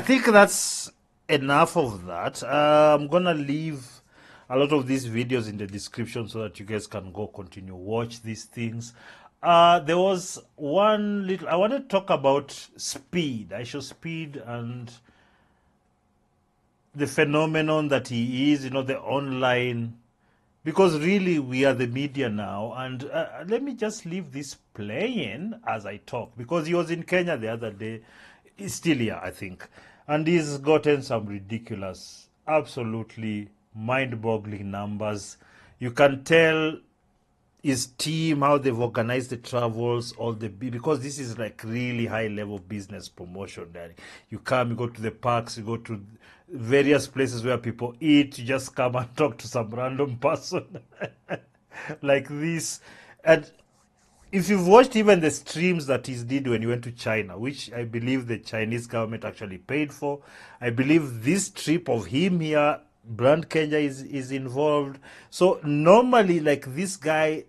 think that's enough of that. I'm gonna leave a lot of these videos in the description so that you guys can go continue watch these things. There was one little. I want to talk about Speed, IshowSpeed, and the phenomenon that he is. The online, because really we are the media now. And let me just leave this playing as I talk, because he was in Kenya the other day. He's still here, I think, and he's gotten some ridiculous, absolutely mind-boggling numbers. You can tell his team, how they've organized the travels, because this is like really high-level business promotion. That you come, you go to the parks, you go to various places where people eat, you just come and talk to some random person like this. And if you've watched even the streams that he did when he went to China, which I believe the Chinese government actually paid for, I believe this trip of him here, Brand Kenya is involved. So normally, like this guy,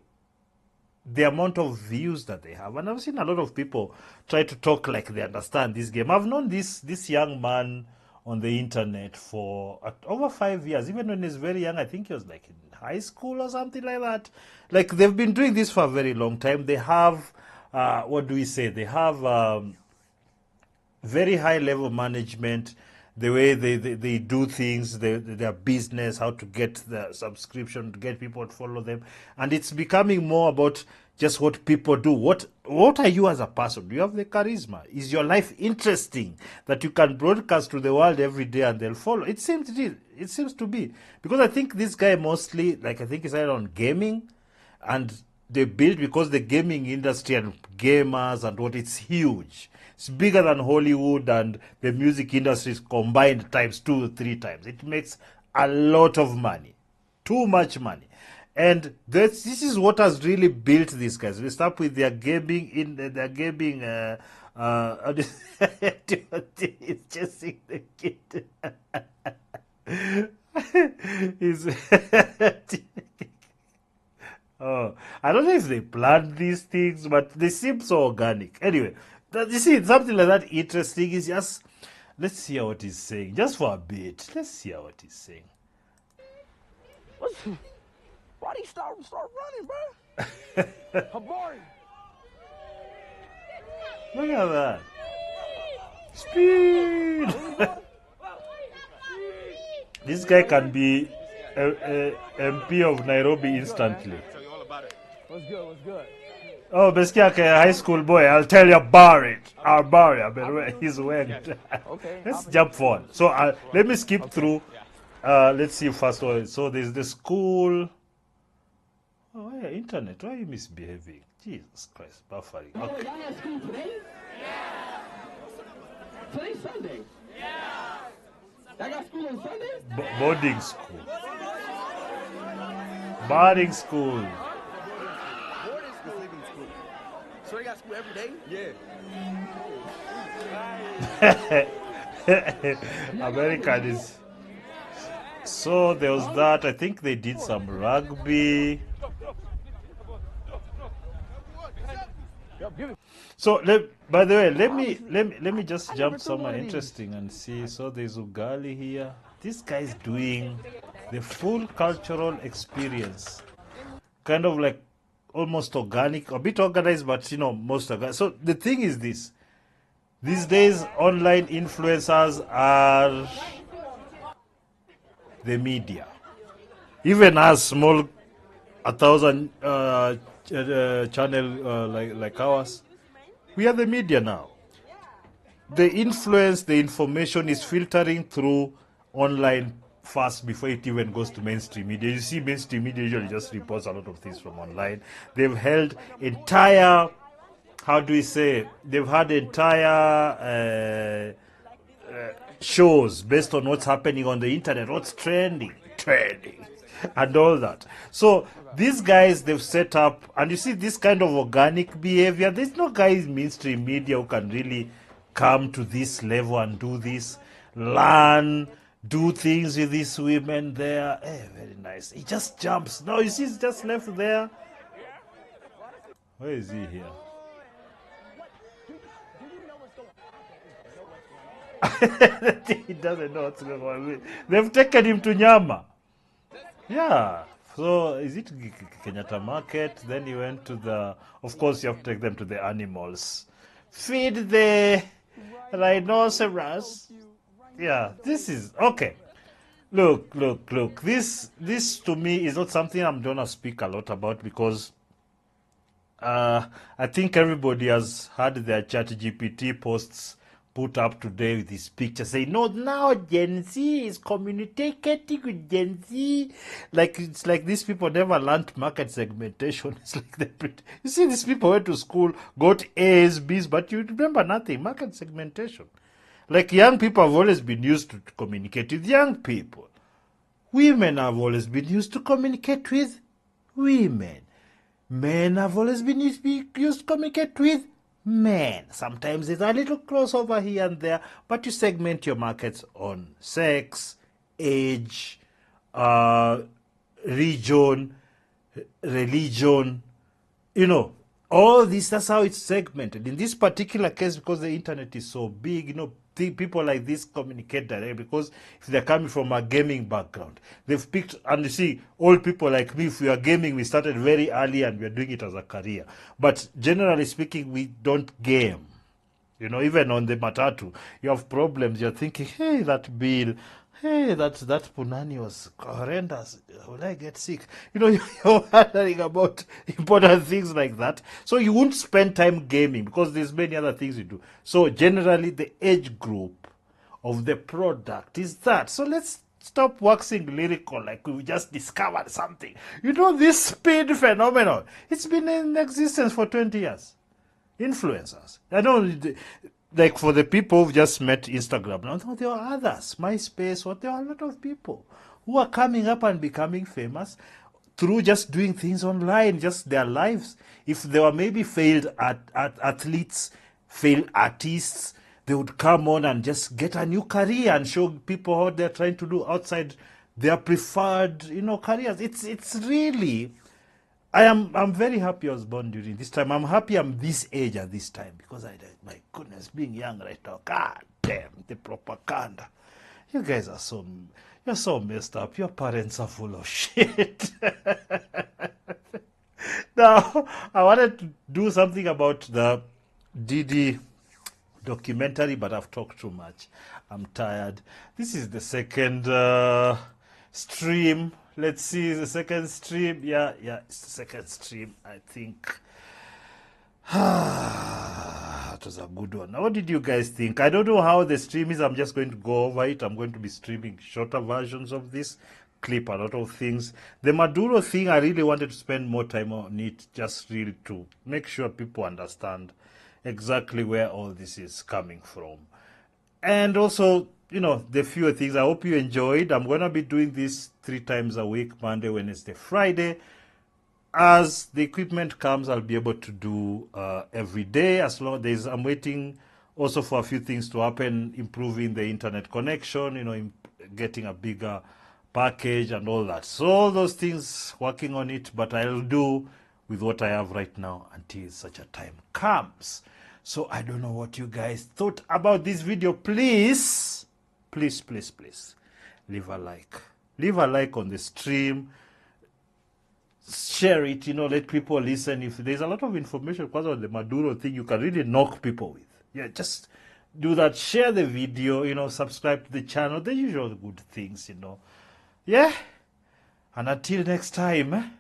the amount of views that they have, and I've seen a lot of people try to talk like they understand this game. I've known this young man on the internet for over 5 years. Even when he's very young, I think he was like in high school or something like that. Like they've been doing this for a very long time. They have, what do we say? They have very high level management. The way they do things, their business, how to get the subscription, to get people to follow them. And it's becoming more about just what people do. What are you as a person? Do you have the charisma? Is your life interesting that you can broadcast to the world every day and they'll follow? It seems to be. Because I think this guy mostly, like I think he started on gaming, and they built, because the gaming industry and gamers and what, it's huge. It's bigger than Hollywood and the music industry is combined times 2 or 3 times. It makes a lot of money, too much money. And this is what has really built these guys. We start with their gaming, it's chasing the kid. Oh, I don't know if they planned these things, but they seem so organic. Anyway, you see, something like that interesting is just, let's hear what he's saying, just for a bit. Let's hear what he's saying. Why do you start running, bro? Habari. Look at that. Speed. This guy can be a MP of Nairobi instantly. What's good? Oh, basically, a high school boy. I'll tell you about it. But he's wearing. Okay. Let's jump forward. So let me skip through. Let's see first of all. So there's the school. Oh, yeah, internet. Why are you misbehaving? Jesus Christ, buffering. Okay. Y'all had school today? Yeah. Today's Sunday? Yeah. Y'all got school on Sunday? Boarding school. Boarding school. So they got school every day? Yeah. American is. So there was that. I think they did some rugby. So by the way, let me just jump somewhere interesting and see. So there's Ugali here. This guy's doing the full cultural experience, kind of like almost organic, a bit organized, but most organized. So the thing is this: these days, online influencers are the media. Even as small, 1,000 channel like ours, we are the media now. The influence, the information is filtering through online first before it even goes to mainstream media. You see, mainstream media usually just reports a lot of things from online. They've held entire, they've had entire shows based on what's happening on the internet, what's trending, and all that. So these guys, they've set up, and you see this kind of organic behavior. There's no guys in mainstream media who can really come to this level and do this, learn, do things with these women there. Very nice. He just jumps. No, you see, he's just left there. Where is he here? He doesn't know what's going on. They've taken him to Nyama. Yeah. So is it Kenyatta Market? Then he went to the, of course you have to take them to the animals. Feed the rhinoceros. Yeah, this is, okay. Look. This to me is not something I'm going to speak a lot about, because I think everybody has had their ChatGPT posts put up today with this picture saying, no, now Gen Z is communicating with Gen Z. It's like these people never learned market segmentation. It's like you see, these people went to school, got A's, B's, but you remember nothing. Market segmentation. Like, young people have always been used to communicate with young people. Women have always been used to communicate with women. Men have always been used to communicate with men. Sometimes there's a little crossover here and there, but you segment your markets on sex, age, region, religion, all this. That's how it's segmented. In this particular case, because the internet is so big, people like this communicate directly, because if they're coming from a gaming background, they've picked, and you see, old people like me, if we are gaming, we started very early and we're doing it as a career. But generally speaking, we don't game. Even on the matatu, you have problems. You're thinking, hey, that bill, hey, that punani was horrendous. Will I get sick? You're wondering about important things like that. So you won't spend time gaming because there's many other things you do. So generally, the age group of the product is that. So let's stop waxing lyrical like we just discovered something. This speed phenomenon, it's been in existence for 20 years. Influencers. I know, like for the people who've just met Instagram, now there are others, MySpace, there are a lot of people who are coming up and becoming famous through just doing things online, just their lives. If they were maybe failed athletes, failed artists, they would come on and just get a new career and show people what they're trying to do outside their preferred, careers. It's really, I'm very happy I was born during this time. I'm happy I'm this age at this time, because my goodness, being young right now, god damn, the propaganda. You guys you're so messed up. Your parents are full of shit. Now, I wanted to do something about the Diddy documentary, but I've talked too much. I'm tired. This is the second stream. Let's see, the second stream. Yeah, it's the second stream, I think. It was a good one. What did you guys think? I don't know how the stream is. I'm just going to go over it. I'm going to be streaming shorter versions of this, clip a lot of things. The Maduro thing, I really wanted to spend more time on it, just really to make sure people understand exactly where all this is coming from. And also, the fewer things. I hope you enjoyed. I'm going to be doing this 3 times a week, Monday, Wednesday, Friday. As the equipment comes, I'll be able to do every day, as long as I'm waiting also for a few things to happen, improving the internet connection, getting a bigger package and all that. So all those things, working on it, but I'll do with what I have right now until such a time comes. So I don't know what you guys thought about this video. Please, leave a like. Leave a like on the stream. Share it, let people listen. If there's a lot of information because of the Maduro thing, you can really knock people with. Yeah, just do that. Share the video, subscribe to the channel, the usual good things, Yeah. And until next time,